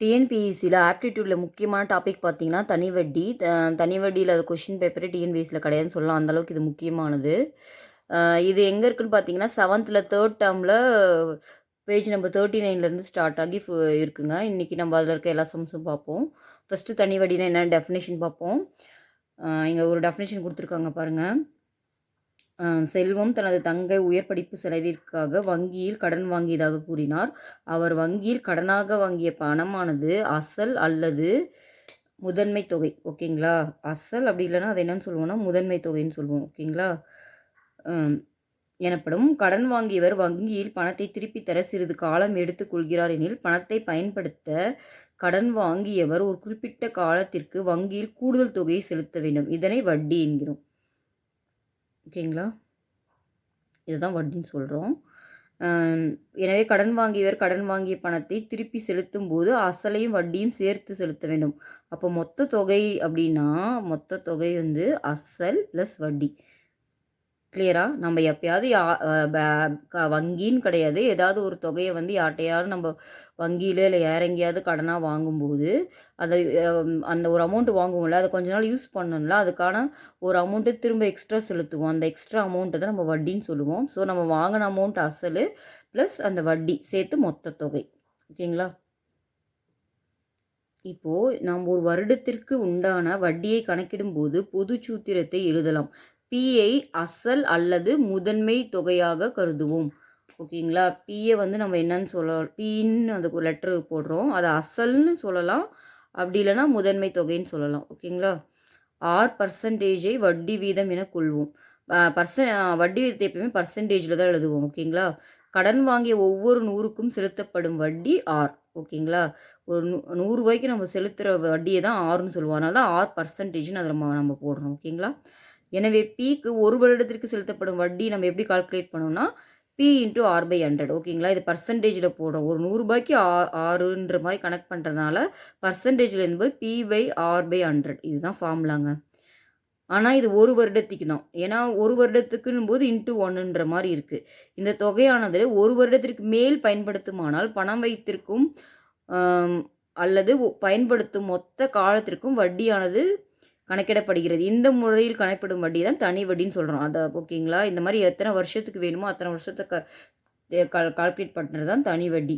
டிஎன்பிஎஸ்சியில் ஆப்டிடியூடில் முக்கியமான டாபிக் பார்த்தீங்கன்னா தனி வட்டி. தனி வட்டியில் அது கொஷின் பேப்பரே டிஎன்பிஎஸ்சியில் கிடையாதுன்னு சொல்லலாம். அந்தளவுக்கு இது முக்கியமானது. இது எங்கே இருக்குன்னு பார்த்தீங்கன்னா 7th தேர்ட் டேர்மில் பேஜ் நம்பர் 39லேருந்து ஸ்டார்ட் ஆகி இருக்குங்க. இன்றைக்கி நம்ம அதில் இருக்க எல்லா சம்ஸும் பார்ப்போம். ஃபஸ்ட்டு தனி வட்டினா என்ன டெஃபினேஷன் பார்ப்போம். இங்கே ஒரு டெஃபினேஷன் கொடுத்துருக்காங்க பாருங்கள். செல்வம் தனது தங்கை உயர் படிப்பு செலவிற்காக வங்கியில் கடன் வாங்கியதாக கூறினார். அவர் வங்கியில் கடனாக வாங்கிய பணமானது அசல் அல்லது முதன்மை தொகை. ஓகேங்களா? அசல் அப்படி இல்லைன்னா அது என்னன்னு சொல்லுவோம்னா முதன்மை தொகைன்னு சொல்லுவோம். ஓகேங்களா? எனப்படும். கடன் வாங்கியவர் வங்கியில் பணத்தை திருப்பி தர சிறிது காலம் எடுத்துக்கொள்கிறார் எனில் பணத்தை பயன்படுத்த கடன் வாங்கியவர் ஒரு குறிப்பிட்ட காலத்திற்கு வங்கியில் கூடுதல் தொகையை செலுத்த வேண்டும். இதனை வட்டி என்கிறோம். ஓகேங்களா? இதுதான் வட்டின்னு சொல்கிறோம். எனவே கடன் வாங்கியவர் கடன் வாங்கிய பணத்தை திருப்பி செலுத்தும் போது அசலையும் வட்டியும் சேர்த்து செலுத்த வேண்டும். அப்போ மொத்த தொகை அப்படின்னா மொத்த தொகை வந்து அசல் ப்ளஸ் வட்டி. கிளியரா? நம்ம எப்பயாவது வங்கின்னு கிடையாது, ஏதாவது ஒரு தொகையை வந்து யார்கிட்டையாவது நம்ம வங்கியில் இல்லை வேற எங்கேயாவது கடனாக வாங்கும்போது அதை அந்த ஒரு அமௌண்ட் வாங்குவோம்ல, அதை கொஞ்ச நாள் யூஸ் பண்ணணும்ல, அதுக்கான ஒரு அமௌண்ட்டு திரும்ப எக்ஸ்ட்ரா செலுத்துவோம். அந்த எக்ஸ்ட்ரா அமௌண்ட்டை தான் நம்ம வட்டின்னு சொல்லுவோம். ஸோ நம்ம வாங்கின அமௌண்ட் அசல் ப்ளஸ் அந்த வட்டி சேர்த்து மொத்த தொகை. ஓகேங்களா? இப்போது நாம் ஒரு வருடத்திற்கு உண்டான வட்டியை கணக்கிடும்போது பொது சூத்திரத்தை எழுதலாம். பியை அசல் அல்லது முதன்மை தொகையாக கருதுவோம். ஓகேங்களா? பியை வந்து நம்ம என்னன்னு சொல்லலாம், பின்னு அந்த லெட்டரு போடுறோம், அதை அசல்னு சொல்லலாம், அப்படி இல்லைன்னா முதன்மை தொகைன்னு சொல்லலாம். ஓகேங்களா? பர்சன்டேஜை வட்டி வீதம் என கொள்வோம். வட்டி வீதத்தை எப்பயுமே பர்சன்டேஜில் தான் எழுதுவோம். ஓகேங்களா? கடன் வாங்கிய ஒவ்வொரு 100க்கும் செலுத்தப்படும் வட்டி ஆர். ஓகேங்களா? ஒரு 100 ரூபாய்க்கு நம்ம செலுத்துகிற வட்டியை தான் ஆர்னு சொல்லுவோம். அதனால தான் பர்சன்டேஜ்னு அதை நம்ம போடுறோம். ஓகேங்களா? எனவே பிக்கு ஒரு வருடத்திற்கு செலுத்தப்படும் வட்டி நம்ம எப்படி கால்குலேட் பண்ணோம்னா பி இன்ட்டு R/100. ஓகேங்களா? இது பர்சன்டேஜில் போடுறோம். ஒரு 100 ரூபாய்க்கு ஆறுன்ற மாதிரி கனெக்ட் பண்ணுறதுனால பர்சன்டேஜில் என்பது P/R/100. இதுதான் ஃபார்முலாங்க. ஆனால் இது ஒரு வருடத்துக்கு தான். ஏன்னா ஒரு வருடத்துக்குன்னும் போது இன்ட்டு 1ன்ற மாதிரி இருக்குது. இந்த தொகையானது ஒரு வருடத்திற்கு மேல் பயன்படுத்துமானால் பணம் வைத்திருக்கும் அல்லது பயன்படுத்தும் மொத்த காலத்திற்கும் வட்டியானது கணக்கிடப்படுகிறது. இந்த முறையில் கணக்கிடும் வட்டி தான் தனி வட்டின்னு சொல்கிறோம். அதை ஓகேங்களா? இந்த மாதிரி எத்தனை வருஷத்துக்கு வேணுமோ அத்தனை வருஷத்தை கால்குலேட் பண்ணுறது தான் தனி வட்டி.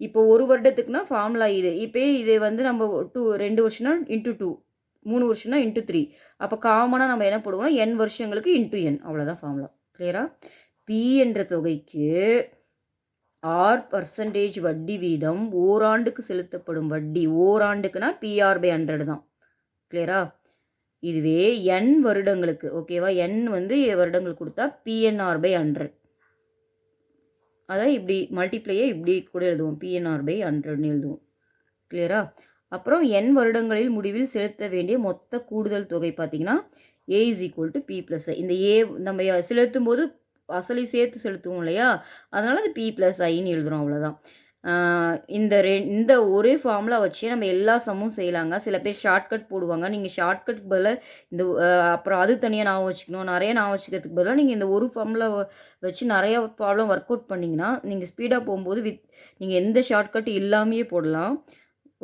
இப்போ ஒரு வருடத்துக்குனா ஃபார்முலா இது. இப்போ இது வந்து நம்ம 2 வருஷம்னா இன்ட்டு 2, 3 வருஷம்னா இன்ட்டு 3. அப்போ காமனாக நம்ம என்ன போடுவோம்னா n வருஷங்களுக்கு இன்ட்டு n. அவ்வளோதான் ஃபார்முலா. கிளியரா? பி என்ற தொகைக்கு பர்சன்டேஜ் வட்டி வீதம் ஓராண்டுக்கு செலுத்தப்படும் வட்டி. ஓராண்டுக்குனா PR/100 தான். கிளியரா? இதுவே n வருடங்களுக்கு, ஓகேவா, n வந்து வருடங்கள் கொடுத்தா PNR/100. அதான் இப்படி மல்டிப்ளையே இப்படி கூட எழுதுவோம், PNR/100ன்னு எழுதுவோம். கிளியரா? அப்புறம் n வருடங்களில் முடிவில் செலுத்த வேண்டிய மொத்த கூடுதல் தொகை பார்த்தீங்கன்னா A = P+I. இந்த A நம்ம செலுத்தும் போது அசலை சேர்த்து செலுத்துவோம் இல்லையா, அதனால் அது P+Iன்னு எழுதுகிறோம். அவ்வளோதான். இந்த ஒரே ஃபார்முலா வச்சு நம்ம எல்லா சம்மும் செய்யலாங்க. சில பேர் ஷார்ட்கட் போடுவாங்க. நீங்கள் ஷார்ட்கட்டுக்கு பதிலாக இந்த அப்புறம் அது தனியாக ஞாபகம் வச்சுக்கணும், நிறைய ஞாபகம் வச்சுக்கிறதுக்கு பதிலாக நீங்கள் இந்த ஒரு ஃபார்முலா வச்சு நிறைய ப்ராப்ளம் ஒர்க் அவுட் பண்ணிங்கன்னா நீங்கள் ஸ்பீடாக போகும்போது நீங்கள் எந்த ஷார்ட்கட் இல்லாமையே போடலாம்.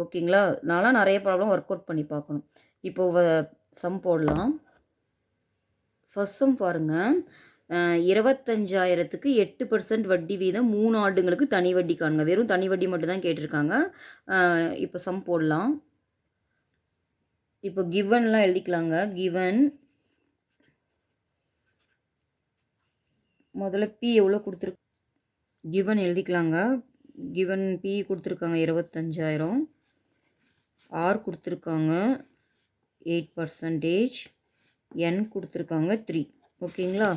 ஓகேங்களா? நான்லாம் நிறைய ப்ராப்ளம் ஒர்க் அவுட் பண்ணி பார்க்கணும். இப்போது சம் போடலாம். ஃபர்ஸ்ட் சம் பாருங்கள். 25,000க்கு 8% வட்டி வீதம் 3 ஆண்டுங்களுக்கு தனி வட்டி காணுங்க. வெறும் தனி வட்டி மட்டும் தான் கேட்டிருக்காங்க. இப்போ சம் போடலாம். இப்போ கிவன்லாம் எழுதிக்கலாங்க. கிவன் முதல்ல பி எவ்வளோ கொடுத்துருக்கு, கிவன் எழுதிக்கலாங்க. கிவன் பி கொடுத்துருக்காங்க 25,000, ஆர் கொடுத்துருக்காங்க 8%, என் கொடுத்துருக்காங்க 3. ஓகேங்களா?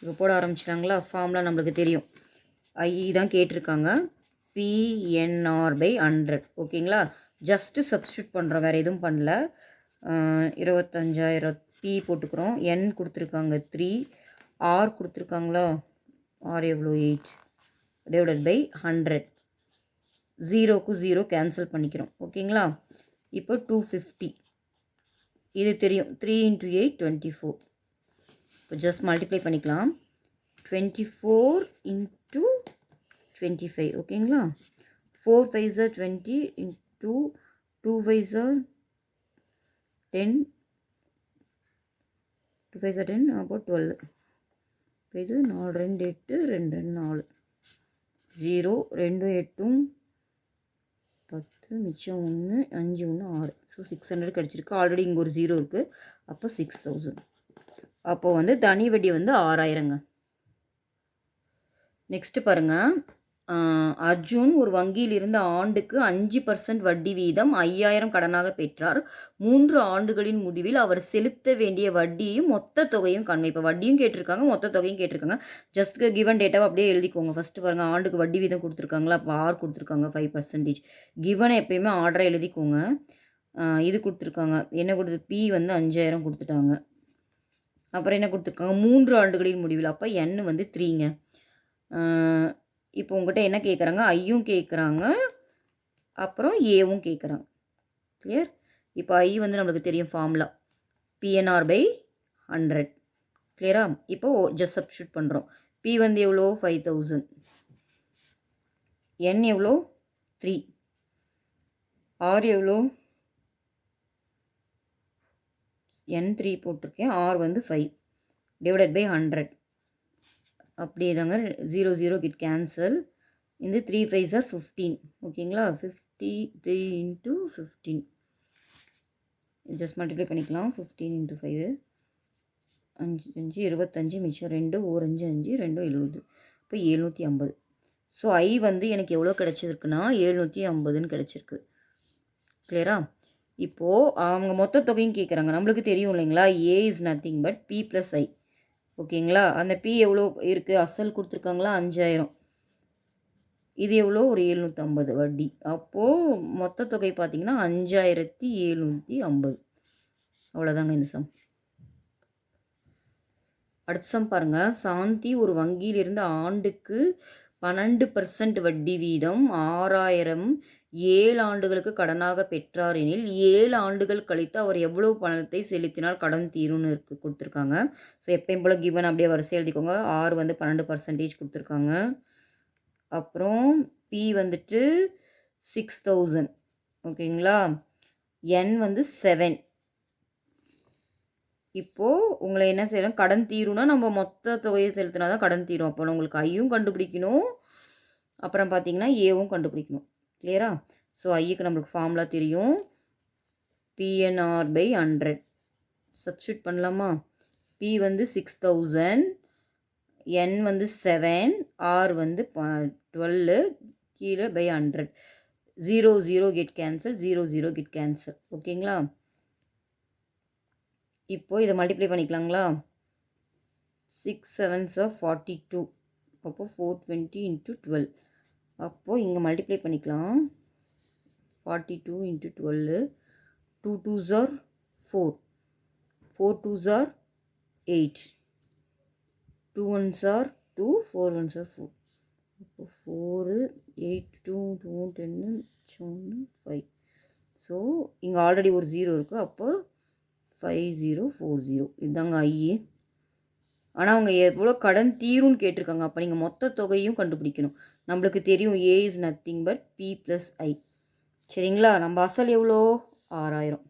இப்போ போட ஆரம்பிச்சிட்டாங்களா? ஃபார்முலா நம்மளுக்கு தெரியும், ஐ தான் கேட்டிருக்காங்க, PNR/100. ஓகேங்களா? ஜஸ்ட்டு சப்ஸ்டியூட் பண்ணுறோம், வேறு எதுவும் பண்ணல. 25,000 பி போட்டுக்கிறோம், என் கொடுத்துருக்காங்க 3, ஆர் கொடுத்துருக்காங்களா, ஆர் எவ்வளோ 8/100. 0க்கு 0 கேன்சல் பண்ணிக்கிறோம். ஓகேங்களா? இப்போ 250. இது தெரியும், 3 × 8 24. இப்போ ஜஸ்ட் மல்டிப்ளை பண்ணிக்கலாம். 24 × 25. ஓகேங்களா? 4 5 20 2 2 5 are 10 2 5 are 10 அப்போ 12 இது 4 2 8 2 2 4 0 2 8 10 மிச்சம் 1 5 1 6 ஸோ 600 கிடச்சிருக்கு. ஆல்ரெடி இங்கே ஒரு 0 இருக்குது. அப்போ 6000. அப்போது வந்து தனி வட்டி வந்து 6000ங்க. நெக்ஸ்ட்டு பாருங்கள், அர்ஜுன் ஒரு வங்கியில் இருந்த ஆண்டுக்கு 5% வட்டி வீதம் 5000 கடனாக பெற்றார். 3 ஆண்டுகளின் முடிவில் அவர் செலுத்த வேண்டிய வட்டியையும் மொத்த தொகையும் காண்க. இப்போ வட்டியும் கேட்டிருக்காங்க, மொத்த தொகையும் கேட்டிருக்காங்க. ஜஸ்ட் கிவன் டேட்டாவை அப்படியே எழுதிக்கோங்க. ஃபஸ்ட்டு பாருங்கள், ஆண்டுக்கு வட்டி வீதம் கொடுத்துருக்காங்களா, அப்போ ஆர் கொடுத்துருக்காங்க 5%. கிவனை எப்பயுமே ஆர்டரை எழுதிக்கோங்க. இது கொடுத்துருக்காங்க, என்ன கொடுத்து பி வந்து 5000 கொடுத்துட்டாங்க. அப்புறம் என்ன கொடுத்துருக்காங்க, 3 ஆண்டுகளின் முடிவில், அப்போ என் வந்து 3ங்க. இப்போ உங்கள்கிட்ட என்ன கேட்குறாங்க, ஐயும் கேட்குறாங்க, அப்புறம் ஏவும் கேட்குறாங்க. கிளியர்? இப்போ ஐ வந்து நம்மளுக்கு தெரியும் ஃபார்முலா பிஎன்ஆர் பை 100. கிளியரா? இப்போது ஜஸ்ட் சப்ஸ்டியூட் பண்ணுறோம். பி வந்து எவ்வளோ 5000, என் எவ்வளோ 3, ஆர் எவ்வளோ என் 3 போட்டிருக்கேன், ஆர் வந்து 5 டிவைடட் பை 100. அப்படியே தாங்க 0 0 கிட் கேன்சல். இந்த 3 5 ஆர் 15. ஓகேங்களா? 53 இன்ட்டு 15 ஜஸ்ட் மல்டிப்ளை பண்ணிக்கலாம். 15 இன்ட்டு 5 5 5 25 மிச்சம் 2 1 5 5 2 70. இப்போ 750. ஸோ ஐ வந்து எனக்கு எவ்வளோ கிடச்சிருக்குன்னா 750ன்னு கிடச்சிருக்கு. கிளியரா? இப்போது அவங்க மொத்த தொகையும் கேட்குறாங்க. நம்மளுக்கு தெரியும் இல்லைங்களா, A is nothing but P plus I. ஓகேங்களா? அந்த பி எவ்வளோ இருக்குது, அசல் கொடுத்துருக்காங்களா 5000, இது எவ்வளோ ஒரு 750 வட்டி. அப்போது மொத்த தொகை பார்த்திங்கன்னா 5750. அவ்வளோதாங்க இந்த சம். அடுத்த சம் பாருங்கள், சாந்தி ஒரு வங்கியிலிருந்து ஆண்டுக்கு 12% வட்டி வீதம் 6000 7 ஆண்டுகளுக்கு கடனாக பெற்றார் எனில் 7 ஆண்டுகள் கழித்து அவர் எவ்வளவு பணத்தை செலுத்தினால் கடன் தீரும்னு கொடுத்துருக்காங்க. ஸோ எப்பயும் போல் கிவன் அப்படியே வரிசை எழுதிக்கோங்க. ஆர் வந்து 12% கொடுத்துருக்காங்க. அப்புறம் பி வந்துட்டு 6000. ஓகேங்களா? என் வந்து 7. இப்போது உங்களை என்ன செய்யணும், கடன் தீரும்னா நம்ம மொத்த தொகையை செலுத்தினா தான் கடன் தீரும். அப்போ உங்களுக்கு ஐயும் கண்டுபிடிக்கணும், அப்புறம் பார்த்தீங்கன்னா ஏவும் கண்டுபிடிக்கணும். கிளியரா? ஸோ ஐக்கு நம்மளுக்கு ஃபார்முலா தெரியும், பிஎன்ஆர் பை 100. சப்ஸ்டியூட் பண்ணலாமா? பி வந்து 6000, என் வந்து 7, ஆர் வந்து 12, கீழே by 100. 0 0 get cancel, 0 0 get cancel. ஓகேங்களா? இப்போது இதை மல்டிப்ளை பண்ணிக்கலாங்களா? 6 7s are 42. அப்போது 420 இன்ட்டு 12. அப்போது இங்கே மல்டிப்ளை பண்ணிக்கலாம். 42 into 12. 2 2s are 4. 4 2s are 8. 2 1s are 2. 4 1s are 4. அப்போ 4 8 2 2 10 1 5. ஸோ இங்கே ஆல்ரெடி ஒரு 0 இருக்குது. அப்போ 5040 இதுதாங்க ஐஏ. ஆனால் அவங்க எவ்வளோ கடன் தீரும்னு கேட்டிருக்காங்க. அப்போ நீங்கள் மொத்த தொகையும் கண்டுபிடிக்கணும். நம்மளுக்கு தெரியும் A is nothing but P plus I. சரிங்களா? நம்ம அசல் எவ்வளோ 6000,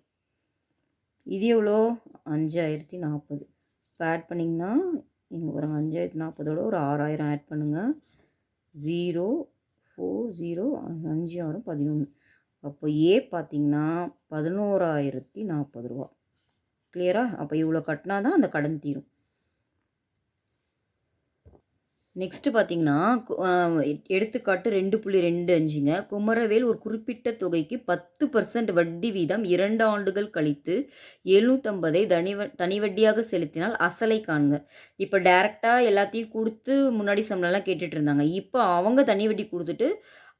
இது எவ்வளோ 5040. இப்போ ஆட் பண்ணிங்கன்னா இங்கே பாருங்க 5040ஓட ஒரு 6000 ஆட் பண்ணுங்கள். 0 4 0 5 6 11. அப்போ ஏ பார்த்தீங்கன்னா 11040 ரூபா. கிளியரா? அப்போ இவ்வளோ கட்டினா தான் அந்த கடன் தீரும். நெக்ஸ்ட்டு பார்த்தீங்கன்னா எடுத்துக்காட்டு 2.25ங்க. குமரவேல் ஒரு குறிப்பிட்ட தொகைக்கு 10% வட்டி வீதம் 2 ஆண்டுகள் கழித்து 750 தனி வட்டியாக செலுத்தினால் அசலை காண்க. இப்போ டைரெக்டாக எல்லாத்தையும் கொடுத்து முன்னாடி சம்பளம்லாம் கேட்டுட்டு இருந்தாங்க. இப்போ அவங்க தனி வட்டி கொடுத்துட்டு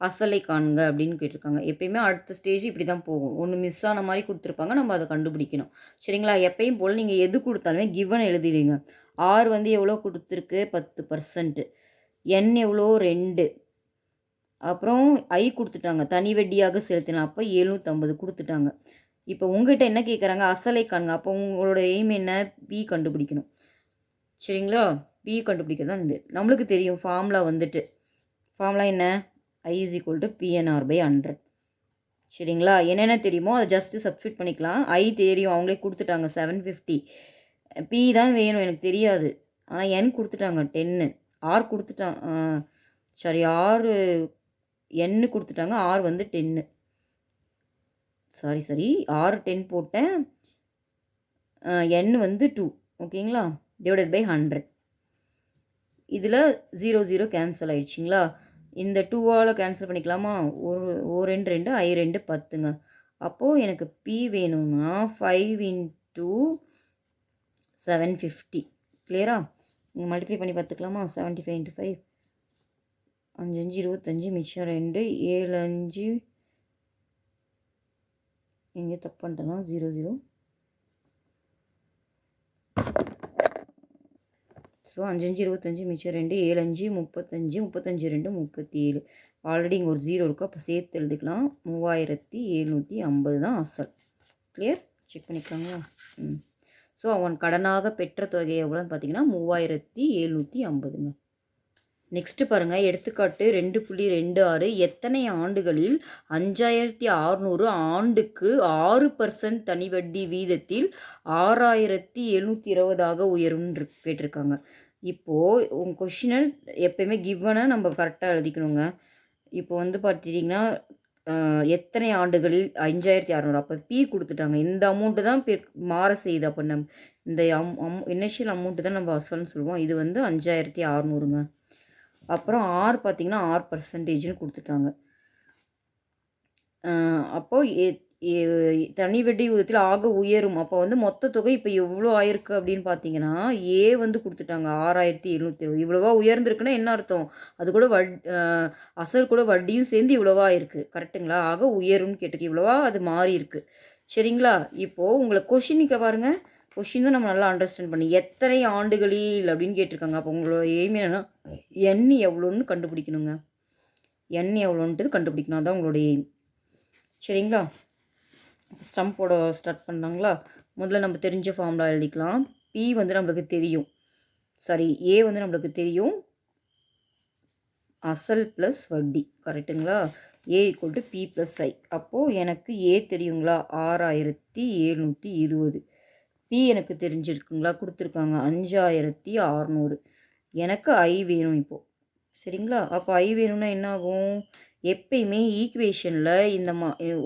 அசலை காண்க அப்படின்னு கேட்டிருக்காங்க. எப்பயுமே அடுத்த ஸ்டேஜ் இப்படி தான் போகும். ஒன்று மிஸ் ஆன மாதிரி கொடுத்துருப்பாங்க, நம்ம அதை கண்டுபிடிக்கணும். சரிங்களா? எப்பயும் போல் நீங்கள் எது கொடுத்தாலுமே கிவன் எழுதிடுங்க. ஆர் வந்து எவ்வளோ கொடுத்துருக்கு 10%, என் எவ்வளோ 2, அப்புறம் ஐ கொடுத்துட்டாங்க தனி வட்டியாக செலுத்தினா, அப்போ 750 கொடுத்துட்டாங்க. இப்போ உங்கள்கிட்ட என்ன கேட்குறாங்க, அசலை காண்க. அப்போ உங்களோட எய்ம் என்ன, பி கண்டுபிடிக்கணும். சரிங்களா? பி கண்டுபிடிக்க தான் இது. நம்மளுக்கு தெரியும் ஃபார்முலா வந்துட்டு, ஃபார்முலா என்ன, I is equal to PNR by 100. சரிங்களா? என்னென்ன தெரியுமோ அதை ஜஸ்ட்டு சப்ஸ்டியூட் பண்ணிக்கலாம். ஐ தெரியும் அவங்களே குடுத்துட்டாங்க 750. பி தான் வேணும் எனக்கு தெரியாது. ஆனா என் குடுத்துட்டாங்க 10. ஆர் குடுத்துட்டான் சாரி ஆர் என்னு குடுத்துட்டாங்க. ஆர் வந்து 10. சாரி ஆர் 10 போட்டேன். என் வந்து 2 ஓகேங்களா? Divided by 100. இதில் 0 0 கேன்சல் ஆயிடுச்சுங்களா? இந்த 2ஆல் கேன்சல் பண்ணிக்கலாமா? ஓ 2 2 ஐ 2 10ங்க. அப்போது எனக்கு பி வேணும்னா 5 இன்ட்டு 750. கிளியரா? நீங்கள் மல்டிப்ளை பண்ணி பார்த்துக்கலாமா? 75 இன்ட்டு 5 5 5 25 மிச்சம் 2 7 5 எங்கே தப்பு பண்ணிட்டேன்னா 0 0 ஸோ 5 5 25 மிச்சம் 2 7 5 35 35 2 37. ஆல்ரெடி இங்கே ஒரு 0 இருக்குது. அப்போ சேர்த்து எழுதிக்கலாம். 3750 தான் அசல். கிளியர்? செக் பண்ணிக்கலாங்களா? ஸோ அவன் கடனாக பெற்ற தொகை எவ்வளோன்னு பார்த்தீங்கன்னா 3750ங்க. நெக்ஸ்ட்டு பாருங்கள், எடுத்துக்காட்டு 2.26. எத்தனை ஆண்டுகளில் 5600 ஆண்டுக்கு 6% தனி வட்டி வீதத்தில் 6720 உயரும்னு கேட்டிருக்காங்க. இப்போது உங்கள் கொஷினை எப்பயுமே கிவனை நம்ம கரெக்டாக எழுதிக்கணுங்க. இப்போ வந்து பார்த்துட்டிங்கன்னா எத்தனை ஆண்டுகளில் 5600, அப்போ பி கொடுத்துட்டாங்க. இந்த அமௌண்ட்டு தான் மாற செய்யுது. அப்போ இந்த இனிஷியல் அமௌண்ட்டு தான் நம்ம அசல்னு சொல்லுவோம். இது வந்து 5600ங்க. அப்புறம் ஆர் பார்த்திங்கன்னா 6%ன்னு கொடுத்துட்டாங்க. அப்போது தனி வட்டி விகிதத்தில் ஆக உயரும். அப்போ வந்து மொத்த தொகை இப்போ எவ்வளோ ஆயிருக்கு அப்படின்னு பார்த்தீங்கன்னா ஏ வந்து கொடுத்துட்டாங்க 6720. இவ்வளோவா உயர்ந்திருக்குன்னா என்ன அர்த்தம்? அது கூட அசல் கூட வட்டியும் சேர்ந்து இவ்வளோவா இருக்குது. கரெக்டுங்களா? ஆக உயரும்னு கேட்டுருக்கு. இவ்வளோவா அது மாறி இருக்குது. சரிங்களா? இப்போது உங்களை கொஷினுக்கு பாருங்கள். கொஷின் தான் நம்ம நல்லா அண்டர்ஸ்டாண்ட் பண்ணி எத்தனை ஆண்டுகளில் அப்படின்னு கேட்டிருக்காங்க. அப்போ உங்களோட எய்ம் என்னன்னா எண் எவ்வளோன்னு கண்டுபிடிக்கணுங்க. எண் எவ்வளோன்ட்டு கண்டுபிடிக்கணும். அதான் உங்களுடைய எய்ம். சரிங்களா? ஸ்டம்ப் போட ஸ்டார்ட் பண்ணாங்களா? முதல்ல நம்ம தெரிஞ்ச ஃபார்முலா எழுதிக்கலாம். பி வந்து நம்மளுக்கு தெரியும். சாரி ஏ வந்து நம்மளுக்கு தெரியும். அசல் ப்ளஸ் வட்டி. கரெக்டுங்களா? ஏ ஈக்குவல் டு பி ப்ளஸ் ஐ. அப்போது எனக்கு ஏ தெரியுங்களா? 6720. பி எனக்கு தெரிஞ்சிருக்குங்களா? கொடுத்துருக்காங்க 5600. எனக்கு ஐ வேணும் இப்போது. சரிங்களா? அப்போ ஐ வேணும்னா என்ன ஆகும்? எப்பயுமே ஈக்குவேஷனில் இந்த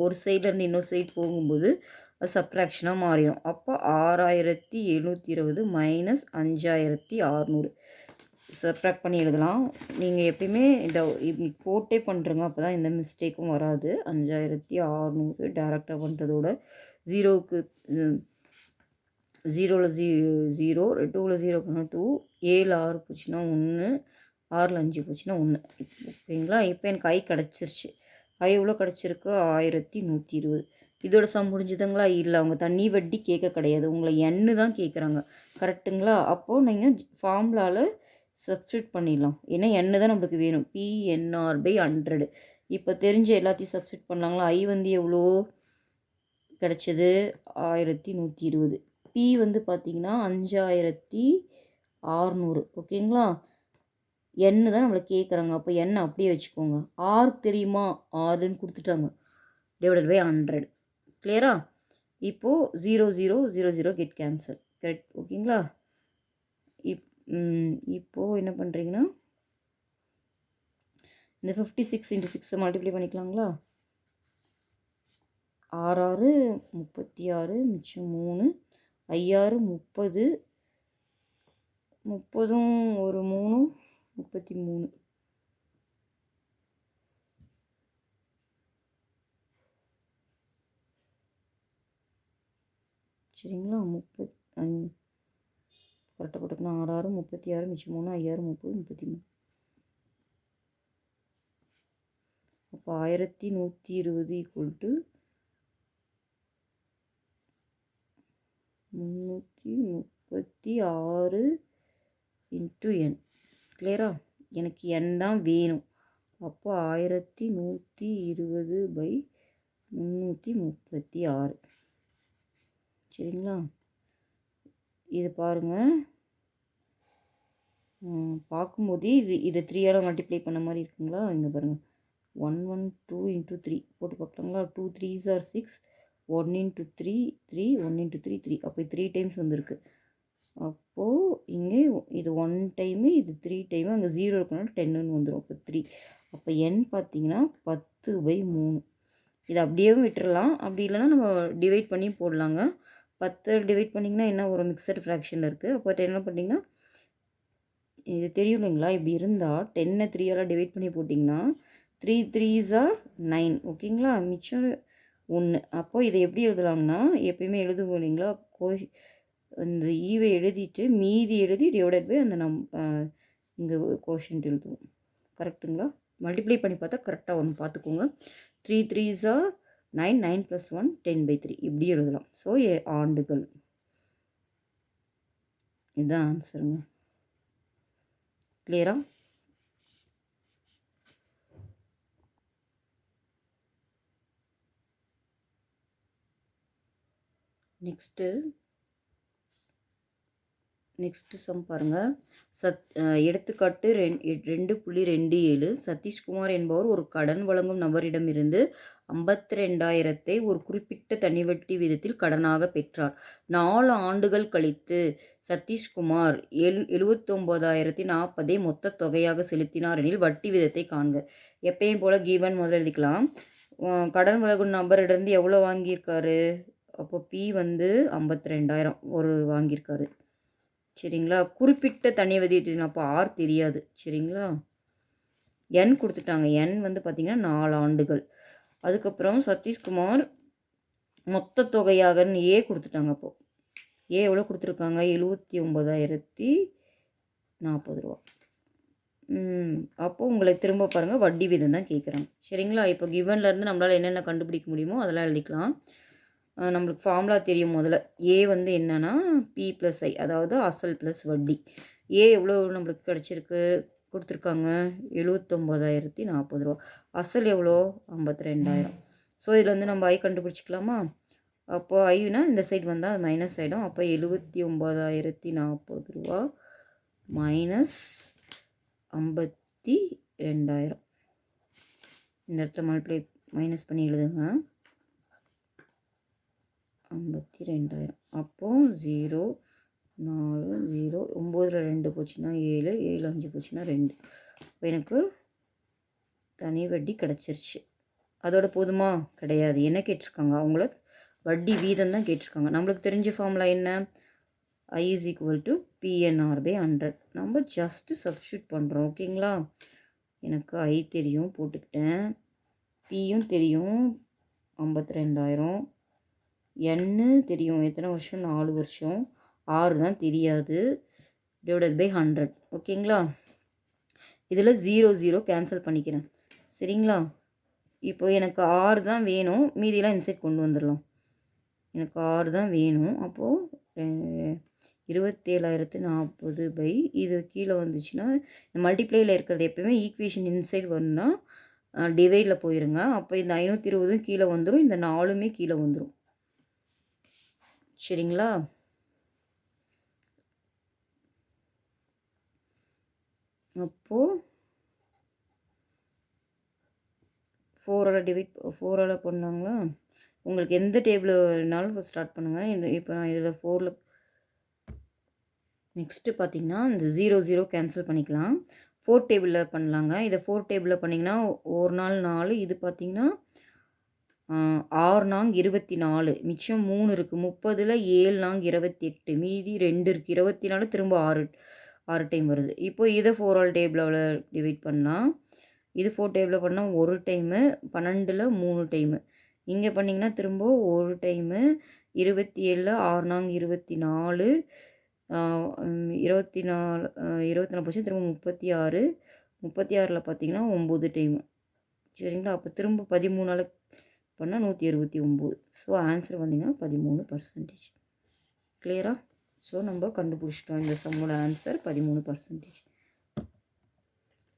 ஒரு சைட்லேருந்து இன்னொரு சைடு போகும்போது அது சப்ட்ராக்ஷனாக மாறிடும். அப்போ 6720 மைனஸ் 5600 சப்ட்ராக்ட் பண்ணி எழுதலாம். நீங்கள் எப்பயுமே இதை போட்டே பண்ணுறங்க. அப்போ தான் எந்த மிஸ்டேக்கும் வராது. 5600 டேரெக்டாக பண்ணுறதோட 0க்கு 0ல் 0 2ல் 0 பண்ணால் 2 7 6 போச்சுன்னா 1 6ல் 5 போச்சுன்னா 1. ஓகேங்களா? இப்போ எனக்கு ஐ கிடச்சிருச்சு. ஐ எவ்வளோ கிடச்சிருக்கு? 1120. இதோட சம் முடிஞ்சுதுங்களா? இல்லை, அவங்க தண்ணி வட்டி கேட்க கிடையாது. உங்களை எண்ணு தான் கேட்குறாங்க. கரெக்டுங்களா? அப்போது நீங்கள் ஃபார்முலாவில் சப்ஸ்டியூட் பண்ணிடலாம். ஏன்னா எண்ணு தான் நம்மளுக்கு வேணும். PNR/100. இப்போ தெரிஞ்ச எல்லாத்தையும் சப்ஸ்டியூட் பண்ணலாங்களா? ஐ வந்து எவ்வளோ கிடச்சிது? 1120. பி வந்து பார்த்திங்கன்னா 5600. ஓகேங்களா? எண்ணு தான் நம்மளை கேட்குறாங்க. அப்போ எண்ணை அப்படியே வச்சுக்கோங்க. ஆர் தெரியுமா? ஆறுன்னு கொடுத்துட்டாங்க. Divided by 100. கிளியரா? இப்போது 0 0 0 0 கெட் கேன்சல். கரெக்ட். ஓகேங்களா? இப்போது என்ன பண்ணுறீங்கன்னா இந்த 56 இன்ட்டு 6 மல்டிப்ளை பண்ணிக்கலாங்களா? 6 6 36 மிச்சம் 3 5 6 30 30ம் ஒரு 3 33. சரிங்களா? 35 கரெக்டாக போட்டுக்கணும். 6 6 36 மிச்சம் 3 5 6 30 33. அப்போ 1120 ஈக்குவல் டு 336 இன்ட்டு என். கிளியரா? எனக்கு என் தான் வேணும். அப்போ 1120/336. சரிங்களா? இது பாருங்கள். பார்க்கும்போது இதை 3ஆல் மல்டிப்ளை பண்ண மாதிரி இருக்குங்களா? இங்கே பாருங்கள். 112 into 3 போட்டு பார்க்கலாங்களா? 2 3s are 6, 1 into 3 3, 1 into 3 3. அப்போ 3 டைம்ஸ் வந்திருக்கு. அப்போது இங்கே இது 1 டைமு, இது 3 டைமு, அங்கே 0 இருக்கனால 10ன்னு வந்துடும். அப்போ 3. அப்போ n பார்த்தீங்கன்னா 10/3. இதை அப்படியே விட்டுறலாம். அப்படி இல்லைன்னா நம்ம டிவைட் பண்ணி போடலாங்க. 10 டிவைட் பண்ணிங்கன்னா என்ன ஒரு மிக்சட் ஃப்ராக்ஷனில் இருக்குது. அப்போ என்ன பண்ணிங்கன்னா இது தெரியும் இல்லைங்களா? இப்படி இருந்தால் 10 3ஆல் டிவைட் பண்ணி போட்டிங்கன்னா 3 3s are 9. ஓகேங்களா? மிச்சம் 1. அப்போ இதை எப்படி எழுதலாம்னா எப்பயுமே எழுதுவோம் இல்லைங்களா? இந்த ஈவை எழுதிட்டு மீதி எழுதி டிவைடட் பை அந்த இங்கே கோஷன்ட் எழுதுவோம். கரெக்டுங்களா? மல்டிப்ளை பண்ணி பார்த்தா கரெக்டாக ஒன்று பார்த்துக்கோங்க. 3 3s are 9, 9 + 1 10/3 இப்படி எழுதலாம். ஸோ ஆண்டுகள். இதுதான் ஆன்சருங்க. கிளியரா? நெக்ஸ்ட்டு சம் பாருங்கள். எடுத்துக்காட்டு 2.27. சதீஷ்குமார் என்பவர் ஒரு கடன் வழங்கும் நபரிடமிருந்து 52,000 ஒரு குறிப்பிட்ட தனிவட்டி விதத்தில் கடனாக பெற்றார். 4 ஆண்டுகள் கழித்து சதீஷ்குமார் 79,040 மொத்த தொகையாக செலுத்தினார் எனில் வட்டி விதத்தை காண்க. எப்பயும் போல் கிவன் முதல்ல எழுதிக்கலாம். கடன் வழங்கும் நபரிடந்து எவ்வளோ வாங்கியிருக்காரு? அப்போ பி வந்து 52,000 ஒரு வாங்கியிருக்காரு. சரிங்களா? குறிப்பிட்ட தனி வதியத்தின் அப்போ ஆர் தெரியாது. சரிங்களா? என் கொடுத்துட்டாங்க. என் வந்து பார்த்திங்கன்னா 4 ஆண்டுகள். அதுக்கப்புறம் சதீஷ்குமார் மொத்த தொகையாகன்னு ஏ கொடுத்துட்டாங்க. அப்போது ஏ எவ்வளோ கொடுத்துருக்காங்க? 79,040 ரூபா. அப்போது உங்களுக்கு திரும்ப பாருங்கள் வட்டி வீதம் தான் கேட்குறாங்க. சரிங்களா? இப்போ கிவன்லேருந்து நம்மளால் என்னென்ன கண்டுபிடிக்க முடியுமோ அதெல்லாம் எழுதிக்கலாம். நம்மளுக்கு ஃபார்முலா தெரியும். முதல்ல ஏ வந்து என்னென்னா பி ப்ளஸ் ஐ, அதாவது அசல் ப்ளஸ் வட்டி. ஏ எவ்வளோ நம்மளுக்கு கிடச்சிருக்கு கொடுத்துருக்காங்க? 79,040 ரூபா. அசல் எவ்வளோ? 52,000. ஸோ இதில் வந்து நம்ம ஐ கண்டுபிடிச்சிக்கலாமா? அப்போ ஐனா இந்த சைடு வந்தால் அது மைனஸ் ஆகிடும். அப்போ 79,040 ரூபா மைனஸ் 52,000. இந்த இடத்துல மல்டிப்ளை மைனஸ் பண்ணி எழுதுங்க. 52,000. அப்போது 0 4 0 9ல் 2 போச்சுன்னா 7, 7 5 போச்சுன்னா 2. இப்போ எனக்கு தனி வட்டி கிடச்சிருச்சு. அதோட போதுமா? கிடையாது. என்ன கேட்டிருக்காங்க? அவங்கள வட்டி வீதம் தான் கேட்டிருக்காங்க. நம்மளுக்கு தெரிஞ்ச ஃபார்முலா என்ன? I = PNR/100. நம்ம ஜஸ்ட்டு சப்ஸ்டியூட் பண்ணுறோம். ஓகேங்களா? எனக்கு ஐ தெரியும், போட்டுக்கிட்டேன். பியும் தெரியும் 52,000. என்னு தெரியும், எத்தனை வருஷம்? 4 வருஷம். 6 தான் தெரியாது. Divided by 100. ஓகேங்களா? இதில் 0 0 கேன்சல் பண்ணிக்கிறேன். சரிங்களா? இப்போ எனக்கு 6 தான் வேணும். மீதியெல்லாம் இன்சைட் கொண்டு வந்துடலாம். எனக்கு 6 தான் வேணும். அப்போது 27,040 இது கீழே வந்துச்சுன்னா இந்த மல்டிப்ளையில் இருக்கிறது எப்போயுமே ஈக்குவேஷன் இன்சைட் வரணும்னா டிவைடில் போயிருங்க. அப்போ இந்த 520 கீழே வந்துடும், இந்த 4மே கீழே வந்துடும். சரிங்களா? அப்போது 4ஆல் பண்ணாங்களா? உங்களுக்கு எந்த டேபிள்னாலும் ஸ்டார்ட் பண்ணுங்கள். இப்போ நான் இதில் 4ல் நெக்ஸ்ட்டு பார்த்திங்கன்னா இந்த 0 0 கேன்சல் பண்ணிக்கலாம். 4 டேபிளில் பண்ணலாங்க. இதை 4 டேபிளில் பண்ணிங்கன்னா 1 நாள் 4. இது பார்த்திங்கன்னா 6 நாங் 24. மிச்சம் 3 இருக்குது. 30ல் 7 நாங் 28. மீதி 2 இருக்குது. 24 திரும்ப 6 டைம் வருது. இப்போ இதை 4ஆல் டேபிளில் டிவைட் பண்ணலாம். இது 4 டேபிளில் பண்ணால் 1 டைமு, 12ல் 3 டைமு. இங்கே பண்ணிங்கன்னா திரும்ப 1 டைமு, 27ல் 6 நாங் 24, 24 போச்சு, திரும்ப 36, 36ல் பார்த்திங்கன்னா 9 டைமு. சரிங்களா? அப்போ திரும்ப 13ஆல் பண்ணால் 169. ஸோ ஆன்சர் வந்திங்கன்னா 13%. கிளியரா? ஸோ நம்ம கண்டுபிடிச்சிட்டோம். இந்த சம்மோட ஆன்சர் 13%.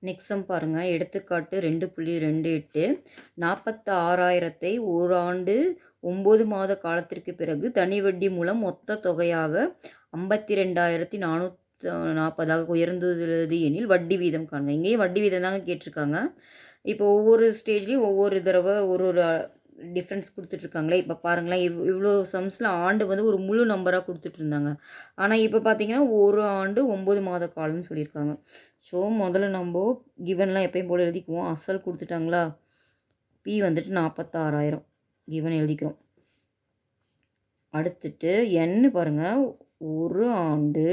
நெக்ஸ்ட் சம் பாருங்கள். எடுத்துக்காட்டு 2.28. 46,000 ஓராண்டு 9 மாத காலத்திற்கு பிறகு தனி வட்டி மூலம் மொத்த தொகையாக 52,440 உயர்ந்துள்ளது எனில் வட்டி வீதம் காணுங்க. இங்கேயும் வட்டி வீதம் தாங்க கேட்டிருக்காங்க. இப்போ ஒவ்வொரு ஸ்டேஜ்லேயும் ஒவ்வொரு தடவை ஒரு ஒரு டிஃப்ரென்ஸ் கொடுத்துட்ருக்காங்களே. இப்போ பாருங்களேன், இவ்வளோ சம்ஸில் ஆண்டு வந்து ஒரு முழு நம்பராக கொடுத்துட்ருந்தாங்க. ஆனால் இப்போ பார்த்தீங்கன்னா, ஒரு ஆண்டு 9 மாத காலம்னு சொல்லியிருக்காங்க. ஸோ முதல்ல நம்ம கிவன்லாம் எப்பயும் போல் எழுதிக்குவோம். அசல் கொடுத்துட்டாங்களா, பி வந்துட்டு 46,000 கிவன் எழுதிக்கிறோம். அடுத்துட்டு என்னு பாருங்கள், ஒரு ஆண்டு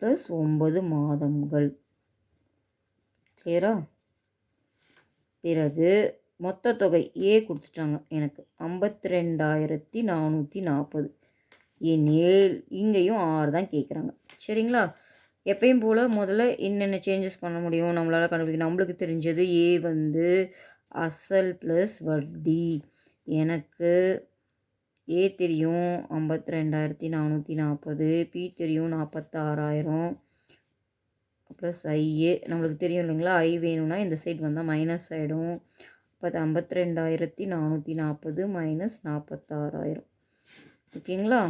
ப்ளஸ் 9 மாதங்கள். கிளியரா? பிறகு மொத்த தொகை ஏ கொடுத்துட்டாங்க எனக்கு 52,440. எனில் இங்கேயும் 6 தான் கேட்குறாங்க. சரிங்களா? எப்பயும் போல் முதல்ல என்னென்ன சேஞ்சஸ் பண்ண முடியும் நம்மளால் கண்டுபிடிக்க. நம்மளுக்கு தெரிஞ்சது ஏ வந்து அசல் ப்ளஸ் வட்டி. எனக்கு ஏ தெரியும் 52,440, பி தெரியும் 46,000 ப்ளஸ் ஐஏ நம்மளுக்கு தெரியும் இல்லைங்களா. ஐ வேணும்னா இந்த சைடு வந்தால் மைனஸ் ஆகிடும். இப்போ 52,440 மைனஸ் 46,000. ஓகேங்களா?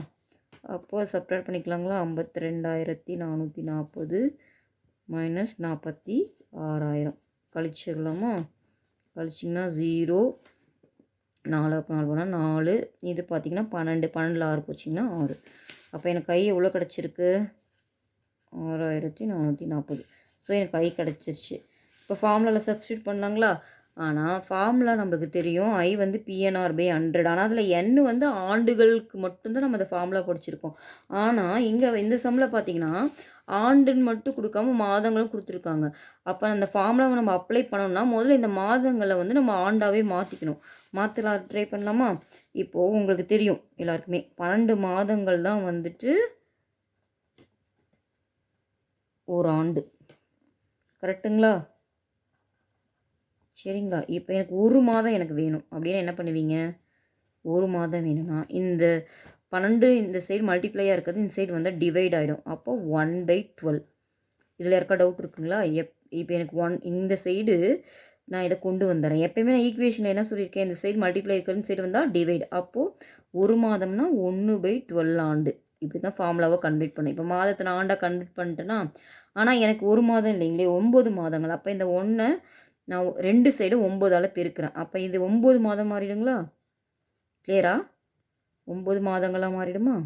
அப்போது சப்ராக்ட் பண்ணிக்கலாங்களா. 52,440 மைனஸ் 46,000 கழிச்சிடலாமா. கழிச்சிங்கன்னா 0, 4 போனால் 4, இது பார்த்திங்கன்னா 12, 12 6 போச்சிங்கன்னா 6. அப்போ எனக்கு கை எவ்வளோ கிடச்சிருக்கு, 6,440. ஸோ எனக்கு ஐ கிடச்சிருச்சு. இப்போ ஃபார்முலாவில் சப்ஸ்டியூட் பண்ணலாங்களா. ஆனால் ஃபார்முலா நம்மளுக்கு தெரியும் ஐ வந்து PNR/100. ஆனால் அதில் என் வந்து ஆண்டுகளுக்கு மட்டும்தான் நம்ம அந்த ஃபார்முலா படிச்சிருக்கோம். ஆனால் இங்கே இந்த சம்மில் பார்த்திங்கன்னா ஆண்டுன்னு மட்டும் கொடுக்காம மாதங்களும் கொடுத்துருக்காங்க. அப்போ அந்த ஃபார்முலாவை நம்ம அப்ளை பண்ணோம்னா முதல்ல இந்த மாதங்களை வந்து நம்ம ஆண்டாகவே மாற்றிக்கணும். மாற்றலாம், ட்ரை பண்ணலாமா. இப்போது உங்களுக்கு தெரியும் எல்லாருக்குமே 12 மாதங்கள் தான் வந்துட்டு ஒரு ஆண்டு. கரெக்டுங்களா? சரிங்களா? இப்போ எனக்கு ஒரு மாதம் எனக்கு வேணும் அப்படின்னா என்ன பண்ணுவீங்க, ஒரு மாதம் வேணும்னா இந்த 12 இந்த சைடு மல்டிப்ளையாக இருக்கிறது இந்த சைடு வந்தால் டிவைட் ஆகிடும். அப்போ 1/12. இதில் இருக்க டவுட் இருக்குங்களா. இப்போ எனக்கு இந்த சைடு நான் இதை கொண்டு வந்துடுறேன். எப்பயுமே நான் ஈக்குவேஷனில் என்ன சொல்லியிருக்கேன், இந்த சைடு மல்டிப்ளை இருக்கிறது சைடு வந்தால் டிவைட். அப்போது ஒரு மாதம்னா 1/12 ஆண்டு. இப்படி தான் ஃபார்முலாவை கன்வெர்ட் பண்ணேன். இப்போ மாதத்தை நான் ஆண்டாக கன்வெர்ட் பண்ணிட்டேன்னா, ஆனால் எனக்கு ஒரு மாதம் இல்லைங்களே 9 மாதங்கள். அப்போ இந்த 1 நான் 2 சைடும் 9ஆல் பெருக்கிறேன். அப்போ இது 9 மாதம் மாறிடுங்களா. கிளியரா? 9 மாதங்களாக மாறிடுமா.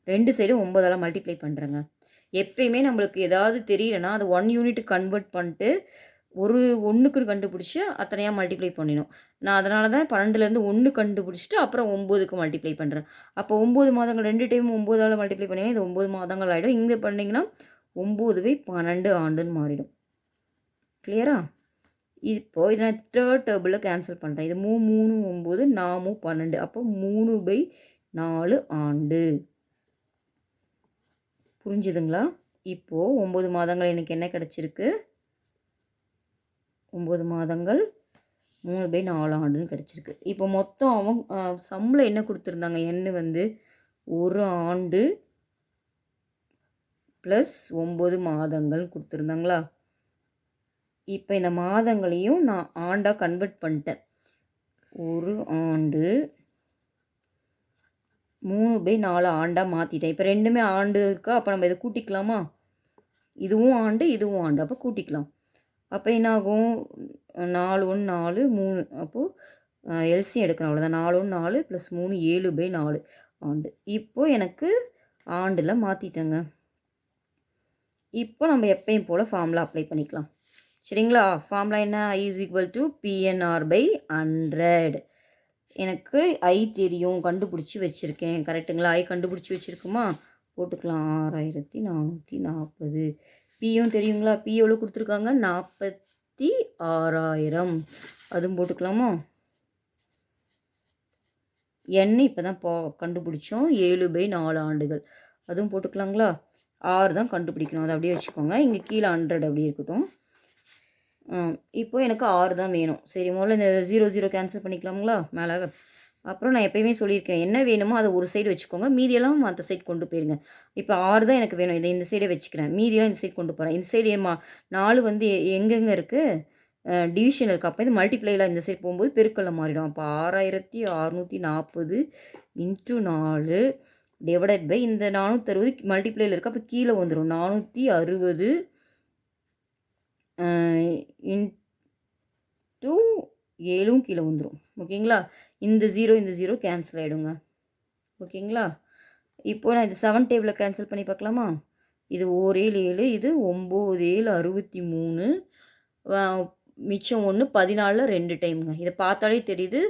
2 சைடும் 9ஆல் மல்டிப்ளை பண்ணுறேங்க. எப்பயுமே நம்மளுக்கு ஏதாவது தெரியலனா அது 1 யூனிட் கன்வெர்ட் பண்ணிட்டு ஒரு 1க்கு கண்டுபிடிச்சி அத்தனையாக மல்டிப்ளை பண்ணிடும். நான் அதனால தான் 12லேருந்து 1 கண்டுபிடிச்சிட்டு அப்புறம் 9க்கு மல்டிப்ளை பண்ணுறேன். அப்போ 9 மாதங்கள் 2 டைம் 9ஆல் மல்டிப்ளை பண்ணிங்கன்னா இது 9 மாதங்கள் ஆகிடும். இங்கே பண்ணிங்கன்னா 9/12 ஆண்டுன்னு மாறிடும். கிளியரா? இப்போது இதை நான் தேர்ட் டேபிளில் கேன்சல் பண்ணுறேன். இது 3 9 4 12. அப்போ 3/4 ஆண்டு. புரிஞ்சுதுங்களா? இப்போது 9 மாதங்கள் எனக்கு என்ன கிடச்சிருக்கு, 9 மாதங்கள் 3/4 ஆண்டுன்னு கிடச்சிருக்கு. இப்போ மொத்தம் அவங்க சம்மில் என்ன கொடுத்துருந்தாங்க, எண்ணு வந்து ஒரு ஆண்டு ப்ளஸ் 9 மாதங்கள் கொடுத்துருந்தாங்களா. இப்போ இந்த மாதங்களையும் நான் ஆண்டாக கன்வெர்ட் பண்ணிட்டேன். ஒரு ஆண்டு 3/4 ஆண்டாக மாற்றிட்டேன். இப்போ ரெண்டுமே ஆண்டு இருக்கா. அப்போ நம்ம இதை கூட்டிக்கலாமா. இதுவும் ஆண்டு இதுவும் ஆண்டு, அப்போ கூட்டிக்கலாம். அப்போ என்னாகும், 4 1 4 3. அப்போது எல்சியம் எடுக்கிறோம் அவ்வளோதான். 4 1 4 + 3 7/4 ஆண்டு. இப்போது எனக்கு ஆண்டில் மாற்றிட்டேங்க. இப்போ நம்ம எப்பயும் போல் ஃபார்முலா அப்ளை பண்ணிக்கலாம். சரிங்களா. ஃபார்முலா என்ன, I = PNR/100. எனக்கு ஐ தெரியும், கண்டுபிடிச்சி வச்சுருக்கேன். கரெக்டுங்களா. ஐ கண்டுபிடிச்சி வச்சுருக்குமா, போட்டுக்கலாம். 6,440. பியும் தெரியுங்களா. பி எவ்வளோ கொடுத்துருக்காங்க, 46,000. அதுவும் போட்டுக்கலாமா. என் இப்போ தான் கண்டுபிடிச்சோம், 7/4 ஆண்டுகள். அதுவும் போட்டுக்கலாங்களா. 6 தான் கண்டுபிடிக்கணும், அதை அப்படியே வச்சுக்கோங்க. இங்கே கீழே 100 அப்படியே இருக்கட்டும். இப்போ எனக்கு 6 தான் வேணும். சரி, முதல்ல இந்த 0 0 கேன்சல் பண்ணிக்கலாங்களா மேலே. அப்புறம் நான் எப்பயுமே சொல்லியிருக்கேன், என்ன வேணுமோ அதை ஒரு சைடு வச்சுக்கோங்க, மீதியெல்லாம் மற்ற சைடு கொண்டு போயிருங்க. இப்போ 6 தான் எனக்கு வேணும், இதை இந்த சைடே வச்சுக்கிறேன். மீதியெல்லாம் இந்த சைடு கொண்டு போகிறேன். இந்த சைடு 4 வந்து எங்கெங்கே இருக்குது, டிவிஷன் இருக்குது. அப்போ இது மல்டிப்ளையில் இந்த சைடு போகும்போது பெருக்கல்ல மாறிடும். அப்போ 6,640 × 4 டிவைடட் பை இந்த 460 மல்டிப்ளையில் இருக்குது. அப்போ கீழே வந்துடும் 460 இன்ட்டு 7 கீழே வந்துடும். ஓகேங்களா? இந்த 0 கேன்சல் ஆகிடுங்க. ஓகேங்களா? இப்போது நான் இது 7 டேபிளில் கேன்சல் பண்ணி பார்க்கலாமா? இது 1 7 7, இது 9 7 63, மிச்சம் 1 14 2 டைமுங்க. இதை பார்த்தாலே தெரியுது.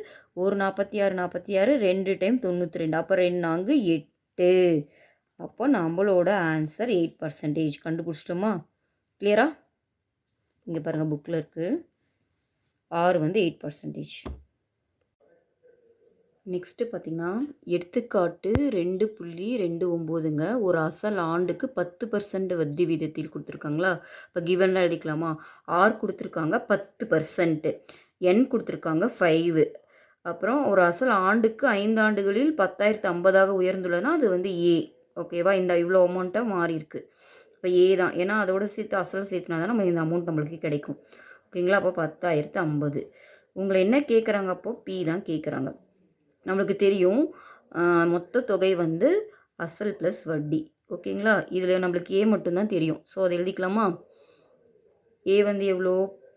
ஒரு 46 46, 2 டைம் 92, அப்போ 2 4 8. அப்போ நம்மளோட ஆன்சர் 8% கண்டுபிடிச்சிட்டோமா? கிளியரா? இங்கே பாருங்கள், புக்கில் இருக்குது. ஆர் வந்து 8%. நெக்ஸ்ட்டு பார்த்திங்கன்னா, எடுத்துக்காட்டு 2.29ங்க. ஒரு அசல் ஆண்டுக்கு 10% வட்டி வீதத்தில் கொடுத்துருக்காங்களா? இப்போ கிவன்லாம் எழுதிக்கலாமா? ஆர் கொடுத்துருக்காங்க 10%, என் கொடுத்துருக்காங்க 5. அப்புறம் ஒரு அசல் ஆண்டுக்கு 5 ஆண்டுகளில் 10,050 உயர்ந்துள்ளதுன்னா அது வந்து ஏ. ஓகேவா? இந்த இவ்வளோ அமௌண்ட்டாக மாறி இருக்குது. இப்போ ஏ தான். ஏன்னா அதோட சேர்த்து அசல் சேர்த்துனா தான் நம்ம இந்த அமௌண்ட் நம்மளுக்கு கிடைக்கும். ஓகேங்களா? அப்போ 10,050. உங்களை என்ன கேட்குறாங்க? அப்போது பி தான் கேட்குறாங்க. நம்மளுக்கு தெரியும் மொத்த தொகை வந்து அசல் ப்ளஸ் வட்டி. ஓகேங்களா? இதில் நம்மளுக்கு ஏ மட்டும்தான் தெரியும். ஸோ அதை எழுதிக்கலாமா? ஏ வந்து எவ்வளோ?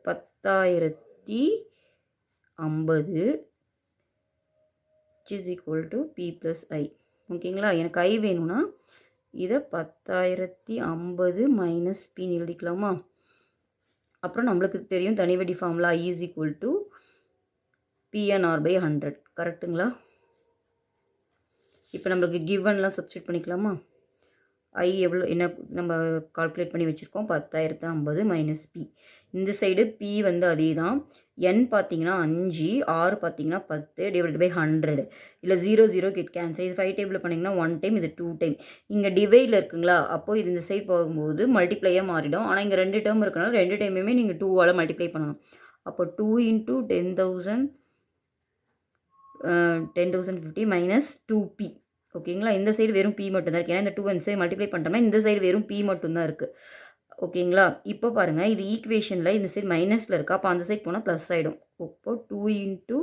10,050 is equal to P plus I. ஓகேங்களா? எனக்கு ஐ வேணும்னா இதை 10,050 மைனஸ் பின்னு எழுதிக்கலாமா? அப்புறம் நம்மளுக்கு தெரியும் தனி வட்டி formula I is equal to PNR/100. கரெக்டுங்களா? இப்போ நம்மளுக்கு கிவன்லாம் சப்ஸ்டியூட் பண்ணிக்கலாமா? ஐ எவ்வளோ என்ன நம்ம கால்குலேட் பண்ணி வச்சுருக்கோம்? 10,050 மைனஸ் பி. இந்த சைடு பி வந்து அதே தான். என் பார்த்தீங்கன்னா 5, ஆர் பார்த்தீங்கன்னா 10 டிவைட் பை 100. இல்லை 0 கெட் கேன்சல். இது 5 டேபிளில் பண்ணிங்கன்னா 1 டைம், இது 2 டைம். இங்கே டிவைடில் இருக்குங்களா? அப்போது இது இந்த சைட் போகும்போது மல்டிப்ளையாக மாறிடும். ஆனால் இங்கே 2 டேர்ம் இருக்கனால 2 டைமுமே நீங்கள் 2ஆல் மல்டிப்ளை பண்ணணும். அப்போ 2 இன்ட்டு 10,050 மைனஸ் 2p. ஓகேங்களா? இந்த சைடு வெறும் பி மட்டும்தான் இருக்குது. ஏன்னா இந்த 2 இந்த சைடு மல்டிப்ளை பண்ணிட்டோம்னா இந்த சைடு வெறும் பி மட்டும்தான் இருக்குது. ஓகேங்களா? இப்போ பாருங்கள், இது ஈக்குவேஷனில் இந்த சைடு மைனஸில் இருக்கா? அப்போ அந்த சைடு போனால் ப்ளஸ் ஆகிடும். இப்போ 2 இன்ட்டு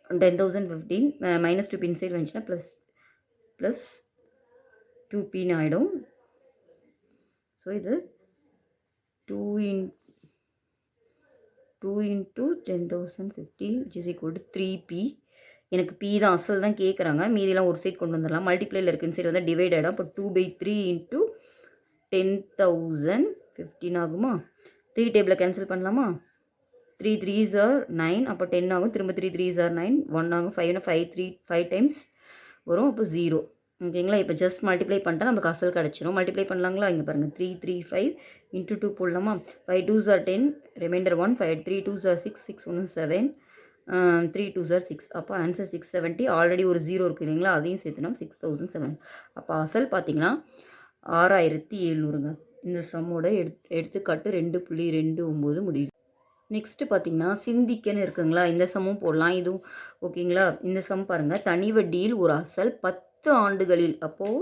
10,015 மைனஸ் 2p இந்த சைடு வந்துச்சுன்னா ப்ளஸ் 2pன்னு ஆகிடும். ஸோ இது 2 into 10,050 which is equal to 3p. எனக்கு பி தான் அசல் தான் கேட்குறாங்க. மீதிலாம் ஒரு சைட் கொண்டு வந்துடலாம். மல்டிப்ளையில் இருக்குன்னு சைடு வந்து டிவைட் ஆகிடும். இப்போ 2/3 இன்ட்டு 10,015 ஆகுமா? 3 டேபிளில் கேன்சல் பண்ணலாமா? 3 3s are 9. அப்போ 10 ஆகும். திரும்ப 3 3s are 9. 1 ஆகும். 5 டைம்ஸ் வரும். அப்போ 0. ஓகேங்களா? இப்போ ஜஸ்ட் மல்டிப்ளை பண்ணிட்டா நமக்கு அசல் கிடச்சிரும். மல்டிப்ளை பண்ணலாங்களா? இங்கே பாருங்கள், 3 3 5 இன்ட்டு 2 போடலாமா? 5 2s are 10, reminder 1. 5 3 2s are 6, 6 1 7, 3 2s are 6. அப்போ ஆன்சர் 670. ஆல்ரெடி ஒரு 0 இருக்குது இல்லைங்களா? அதையும் சேர்த்துனா 6,700. அப்போ அசல் பார்த்தீங்கன்னா 6,700ங்க. இந்த சம்மோட எடுத்துக்காட்டு 2.29 முடியுது. நெக்ஸ்ட்டு பார்த்தீங்கன்னா சிந்திக்கன்னு இருக்குங்களா? இந்த சம்மும் போடலாம். இதுவும் ஓகேங்களா? இந்த சம் பாருங்கள். தனி வட்டியில் ஒரு அசல் 10 ஆண்டுகளில், அப்போது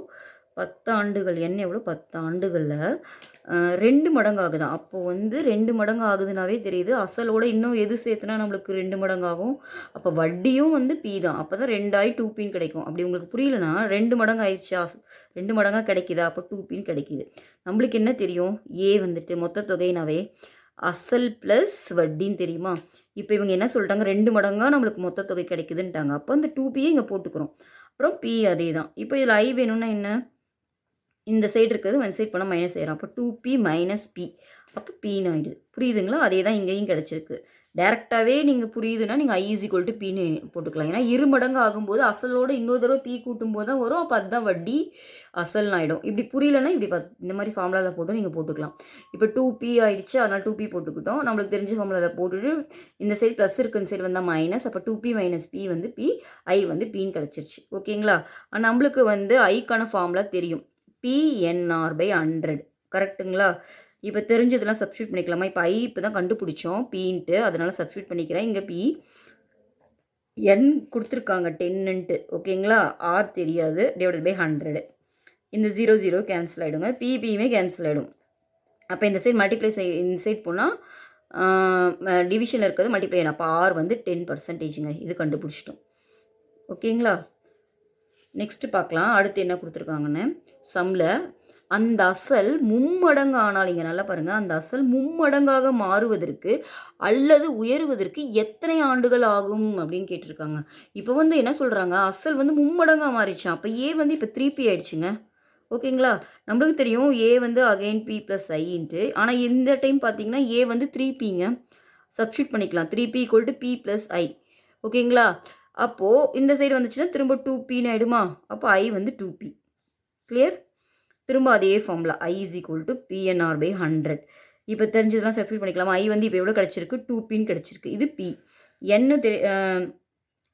10 ஆண்டுகள் என்ன எவ்வளோ? 10 ஆண்டுகளில் 2 மடங்கு ஆகுதான். அப்போது வந்து 2 மடங்கு ஆகுதுனாவே தெரியுது. அசலோட இன்னும் எது சேர்த்துனா நம்மளுக்கு 2 மடங்கு ஆகும்? அப்போ வட்டியும் வந்து பி தான். அப்போ தான் 2 2pன்னு கிடைக்கும். அப்படி உங்களுக்கு புரியலனா 2 மடங்கு ஆயிடுச்சா? 2 மடங்காக கிடைக்குதா? அப்போ 2pன்னு கிடைக்கிது. நம்மளுக்கு என்ன தெரியும்? ஏ வந்துட்டு மொத்த தொகைனாவே அசல் ப்ளஸ் வட்டின்னு தெரியுமா? இப்போ இவங்க என்ன சொல்லிட்டாங்க? 2 மடங்காக நம்மளுக்கு மொத்த தொகை கிடைக்குதுன்ட்டாங்க. அப்போ அந்த 2pயை இங்கே போட்டுக்கிறோம். அப்புறம் பி அதே தான். இப்போ இதில் ஐ வேணும்னா என்ன? இந்த சைடு இருக்கிறது ஒன் சைட் போனால் மைனஸ் ஆயிரும். அப்போ 2p மைனஸ் பி. அப்போ பின்னு ஆகிடுது. புரியுதுங்களா? அதே தான் இங்கேயும் கிடச்சிருக்கு. டேரெக்டாகவே நீங்கள் புரியுதுன்னா நீங்கள் ஐ இஸ் ஈக்குவல் டு பின்னு போட்டுக்கலாம். ஏன்னா 2 மடங்கு ஆகும்போது அசலோடு இன்னொரு தடவை பி கூட்டும் போது தான் வரும். அப்போ அதுதான் வட்டி அசல்னு ஆகிடும். இப்படி புரியலன்னா இப்படி இந்த மாதிரி ஃபார்முலாவில் போட்டு நீங்கள் போட்டுக்கலாம். இப்போ 2p ஆகிடுச்சு, அதனால் 2p போட்டுக்கிட்டோம். நம்மளுக்கு தெரிஞ்ச ஃபார்முலாவில் போட்டுட்டு இந்த சைடு ப்ளஸ் இருக்குன்னு சைடு வந்தால் மைனஸ். அப்போ 2p மைனஸ் பி வந்து பி, ஐ வந்து பின்னு கிடச்சிருச்சு. ஓகேங்களா? நம்மளுக்கு வந்து ஐக்கான ஃபார்முலா தெரியும். PNR/100. கரெக்டுங்களா? இப்போ தெரிஞ்சதெல்லாம் சப்ஸ்டியூட் பண்ணிக்கலாமா? இப்போ ஐ இப்போ தான் கண்டுபிடிச்சோம் பீன்ட்டு, அதனால் சப்ஸ்டியூட் பண்ணிக்கிறேன். இங்கே பி என் கொடுத்துருக்காங்க 10ன்ட்டு. ஓகேங்களா? ஆர் தெரியாது. Divided by 100. இந்த 0 கேன்சல் ஆகிடுங்க. பிபியுமே கேன்சல் ஆகிடும். அப்போ இந்த சைட் மல்டிப்ளை இந்த சைட் போனால் டிவிஷனில் இருக்கிறது மல்டிப்ளை ஆகிடும். அப்போ ஆர் வந்து 10%ங்க. இது கண்டுபிடிச்சிட்டோம். ஓகேங்களா? நெக்ஸ்ட்டு பார்க்கலாம் அடுத்து என்ன கொடுத்துருக்காங்கன்னு. சம்மில் அந்த அசல் மும்மடங்கு ஆனால் இங்கே நல்லா பாருங்கள், அந்த அசல் மும்மடங்காக மாறுவதற்கு அல்லது உயருவதற்கு எத்தனை ஆண்டுகள் ஆகும் அப்படின்னு கேட்டிருக்காங்க. இப்போ வந்து என்ன சொல்கிறாங்க, அசல் வந்து மும்மடங்காக மாறிடுச்சான். அப்போ ஏ வந்து இப்போ 3p ஆயிடுச்சுங்க. ஓகேங்களா? நம்மளுக்கு தெரியும் ஏ வந்து அகைன் பி ப்ளஸ் ஐன்ட்டு. ஆனால் இந்த டைம் பார்த்தீங்கன்னா ஏ வந்து 3pங்க. சப்ஸ்டியூட் பண்ணிக்கலாம். 3p equal to P plus I. ஓகேங்களா? அப்போது இந்த சைடு வந்துச்சுன்னா திரும்ப 2pன்னு ஆகிடுமா? அப்போ ஐ வந்து 2p. கிளியர்? திரும்ப அதே formula I is equal to PNR by 100. இப்போ தெரிஞ்சதெல்லாம் சப்ஸ்டியூட் பண்ணிக்கலாமா? ஐ வந்து இப்போ எவ்வளோ கிடச்சிருக்கு? 2pன்னு கிடச்சிருக்கு. இது பி.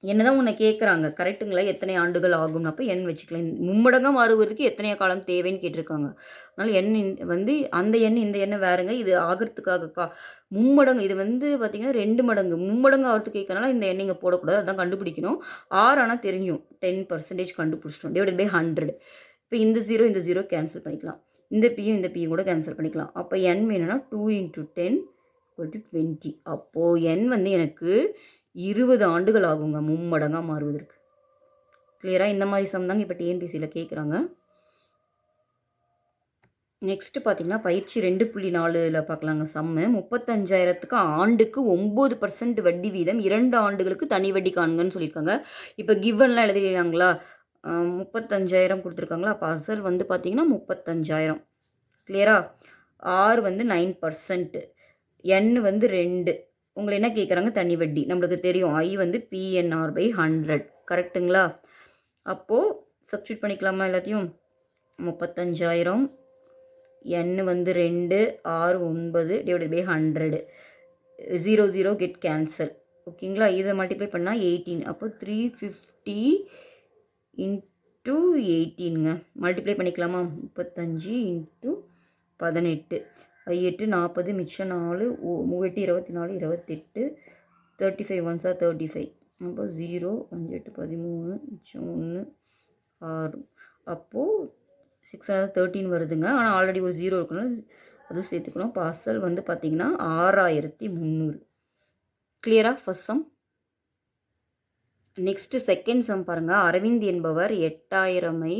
என்ன தான் உன்னை கேட்குறாங்க, கரெக்டுங்களா? எத்தனை ஆண்டுகள் ஆகும்னு. அப்போ எண் வச்சுக்கலாம். மும்மடங்காக மாறுவதற்கு எத்தனை காலம் தேவைன்னு கேட்டிருக்காங்க. அதனால் எண் வந்து அந்த எண் இந்த எண்ணை வேறுங்க. இது ஆகிறதுக்காக மும்மடங்கு இது வந்து பார்த்திங்கன்னா 2 மடங்கு மும்மடங்கு ஆகிறதுக்கு கேட்கறனால இந்த எண்ணை இங்கே போடக்கூடாது. அதான் கண்டுபிடிக்கணும். 6 ஆனால் தெரியும் 10% கண்டுபிடிச்சிட்டோம். Divided by 100. இப்போ இந்த 0 கேன்சல் பண்ணிக்கலாம். இந்த பியும் கூட கேன்சல் பண்ணிக்கலாம். அப்போ என் வேணும்னா 2 × 10 = 20. அப்போது என் வந்து எனக்கு 20 ஆண்டுகள் ஆகுங்க மும்மடங்காக மாறுவதற்கு. கிளியராக? இந்த மாதிரி சம் தாங்க இப்போ டிஎன்பிசியில் கேட்குறாங்க. நெக்ஸ்ட்டு பார்த்தீங்கன்னா பயிற்சி 2.4ல் பார்க்கலாங்க சம்மு. 35,000க்கு ஆண்டுக்கு 9% வட்டி வீதம் 2 ஆண்டுகளுக்கு தனி வட்டி காண்கன்னு சொல்லியிருக்காங்க. இப்போ கிவன்லாம் எழுதிடுறாங்களா? 35,000 கொடுத்துருக்காங்களா? அப்போ அசல் வந்து பார்த்தீங்கன்னா 35,000. கிளியரா? ஆர் வந்து 9%, என் வந்து 2. உங்களை என்ன கேட்குறாங்க? தனி வட்டி. நம்மளுக்கு தெரியும் ஐ வந்து பிஎன்ஆர் பை 100. கரெக்டுங்களா? அப்போது சப்ஸ்டியூட் பண்ணிக்கலாமா எல்லாத்தையும்? 35,000, என் வந்து 2, R 9 divided by 100. 0 get cancel. ஓகேங்களா? இதை மல்டிப்ளை பண்ணால் 18. அப்போ 350 × 18ங்க. மல்டிப்ளை பண்ணிக்கலாமா? 35 × 18. 8 40 மிச்சம் 4 8 24 28 35 1 சார் 35. அப்போ 0 5 8 13 மிச்சம் 1 6. அப்போது 613 வருதுங்க. ஆனால் ஆல்ரெடி ஒரு 0 இருக்கணும், அதுவும் சேர்த்துக்கணும். இப்போ அசல் வந்து பார்த்திங்கன்னா 6,300. கிளியரா? First sum. Next second sum பாருங்கள். அரவிந்த் என்பவர் 8,000ஐ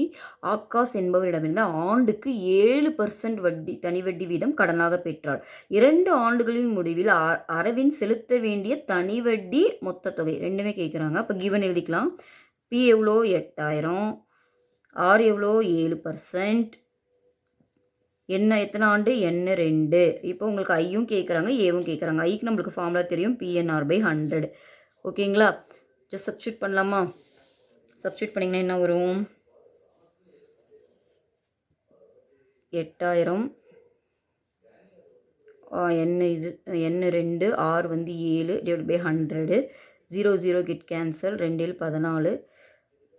ஆகாஷ் என்பவரிடமிருந்து ஆண்டுக்கு 7% வட்டி தனி வட்டி வீதம் கடனாக பெற்றார். 2 ஆண்டுகளின் முடிவில் அரவிந்த் செலுத்த வேண்டிய தனி வட்டி மொத்த தொகை ரெண்டுமே கேட்குறாங்க. அப்போ கிவன் எழுதிக்கலாம். பி எவ்வளோ? 8,000. ஆர் எவ்வளோ? 7%. என்ன எத்தனை ஆண்டு? என் 2. இப்போ உங்களுக்கு ஐயும் கேட்குறாங்க, ஏவும் கேட்குறாங்க. ஐக்கு நம்மளுக்கு ஃபார்முலா தெரியும், பிஎன்ஆர் பை 100. ஓகேங்களா? ஜஸ்ட் சப்ஸ்டியூட் பண்ணலாமா? சப்ஸ்டியூட் பண்ணிங்கன்னா என்ன வரும்? 8,000 என் 2, ஆர் வந்து 7 டிவைட் பை 100. 0 get cancel. 2 14.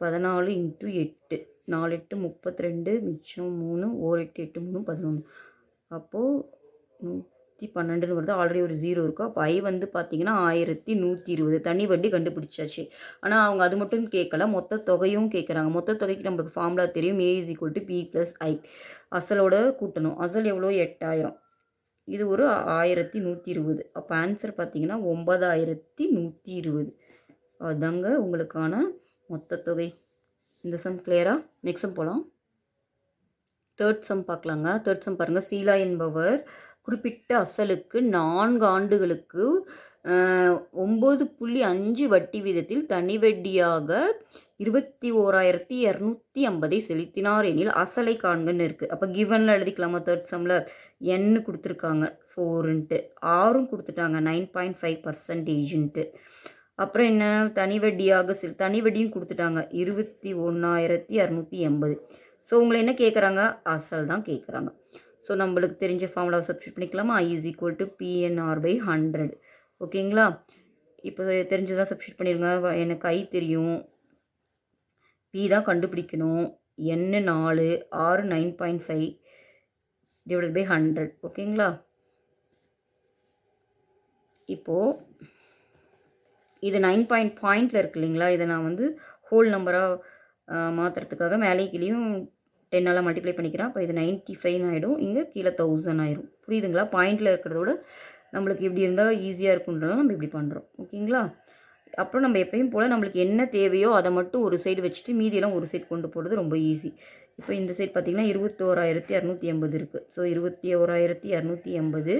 14 × 8. 4 8 32 மிச்சம் 3 1 8 8 3 11. அப்போது 112 வருது. ஆல்ரெடி ஒரு 0 இருக்கும். அப்போ ஐ வந்து பார்த்தீங்கன்னா 1,120. தனி வட்டி கண்டுபிடிச்சாச்சு. ஆனால் அவங்க அது மட்டும் கேட்கல, மொத்த தொகையும் கேட்குறாங்க. மொத்த தொகைக்கு நம்மளுக்கு ஃபார்முலா தெரியும், A is equal to P plus I. அசலோட கூட்டணும். அசல் எவ்வளோ? 8,000. இது ஒரு 1,120. அப்போ ஆன்சர் பார்த்தீங்கன்னா 9,120. அதுதாங்க உங்களுக்கான மொத்த தொகை. இந்த சம் கிளியரா? நெக்ஸ்ட் சம் போகலாம். தேர்ட் சம் பார்க்கலாங்க. தேர்ட் சம் பாருங்கள். சீலா என்பவர் குறிப்பிட்ட அசலுக்கு 4 ஆண்டுகளுக்கு 9.5 வட்டி வீதத்தில் தனி வட்டியாக 21,250 செலுத்தினார் எனில் அசலை காண்கன்னு இருக்குது. அப்போ கிவனில் எழுதிக்கலாமா? தேர்ட் சம்மில் என் கொடுத்துருக்காங்க 4ன்ட்டு, ஆரும் கொடுத்துட்டாங்க 9.5%. அப்புறம் என்ன? தனி வட்டியாக தனி வட்டியும் கொடுத்துட்டாங்க 21,280. ஸோ உங்களை என்ன கேட்குறாங்க? அசல் தான் கேட்குறாங்க. ஸோ நம்மளுக்கு தெரிஞ்ச ஃபார்முலாவை சப்ஸ்டியூட் பண்ணிக்கலாமா? I is equal to PNR by 100. ஓகேங்களா? இப்போ தெரிஞ்சதான் சப்ஸ்டியூட் பண்ணிடுங்க. எனக்கு ஐ தெரியும், பி தான் கண்டுபிடிக்கணும். என் 4, ஆர் 9.5 டிவைடட் பை 100. ஓகேங்களா? இப்போது இது 9 பாயிண்டில் இருக்கு இல்லைங்களா? இதை நான் வந்து ஹோல் நம்பராக மாற்றுறதுக்காக மேலே கீழேயும் 10ஆல் மல்டிப்ளை பண்ணிக்கிறேன். அப்போ இது 95 ஆகிடும், இங்கே கீழே 1000 ஆயிடும். புரியுதுங்களா? பாயிண்டில் இருக்கிறதோட நம்மளுக்கு இப்படி இருந்தால் ஈஸியாக இருக்குன்றதால நம்ம இப்படி பண்ணுறோம். ஓகேங்களா? அப்புறம் நம்ம எப்பயும் போல் நம்மளுக்கு என்ன தேவையோ அதை மட்டும் ஒரு சைடு வச்சுட்டு மீதியெல்லாம் ஒரு சைடு கொண்டு போகிறது ரொம்ப ஈஸி. இப்போ இந்த சைடு பார்த்திங்கன்னா 21,280 இருக்குது. ஸோ 21,280.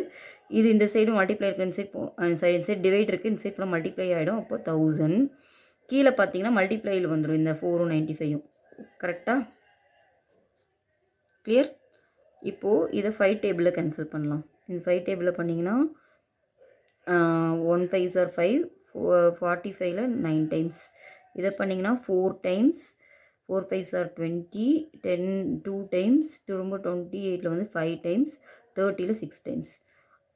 இது இந்த சைடு மல்டிப்ளை இருக்குது, இந்த சைடு டிவைட் இருக்குது, இந்த சைடு ஃபுல்லாக மல்டிப்ளை ஆகிடும். அப்போ 1000. கீழே பார்த்தீங்கன்னா மல்டிப்ளையில் வந்துடும் இந்த 495. கரெக்டாக கிளியர்? இப்போது இதை 5 டேபிளில் கேன்சல் பண்ணலாம். இந்த 5 டேபிளில் பண்ணிங்கன்னா 1 5s are 5, 45ல் 9 டைம்ஸ். இதை பண்ணிங்கன்னா 4 டைம்ஸ், 4 5s are 20, 10 2 டைம்ஸ், திரும்ப 28ல் வந்து 5 டைம்ஸ், 30ல் 6 டைம்ஸ்.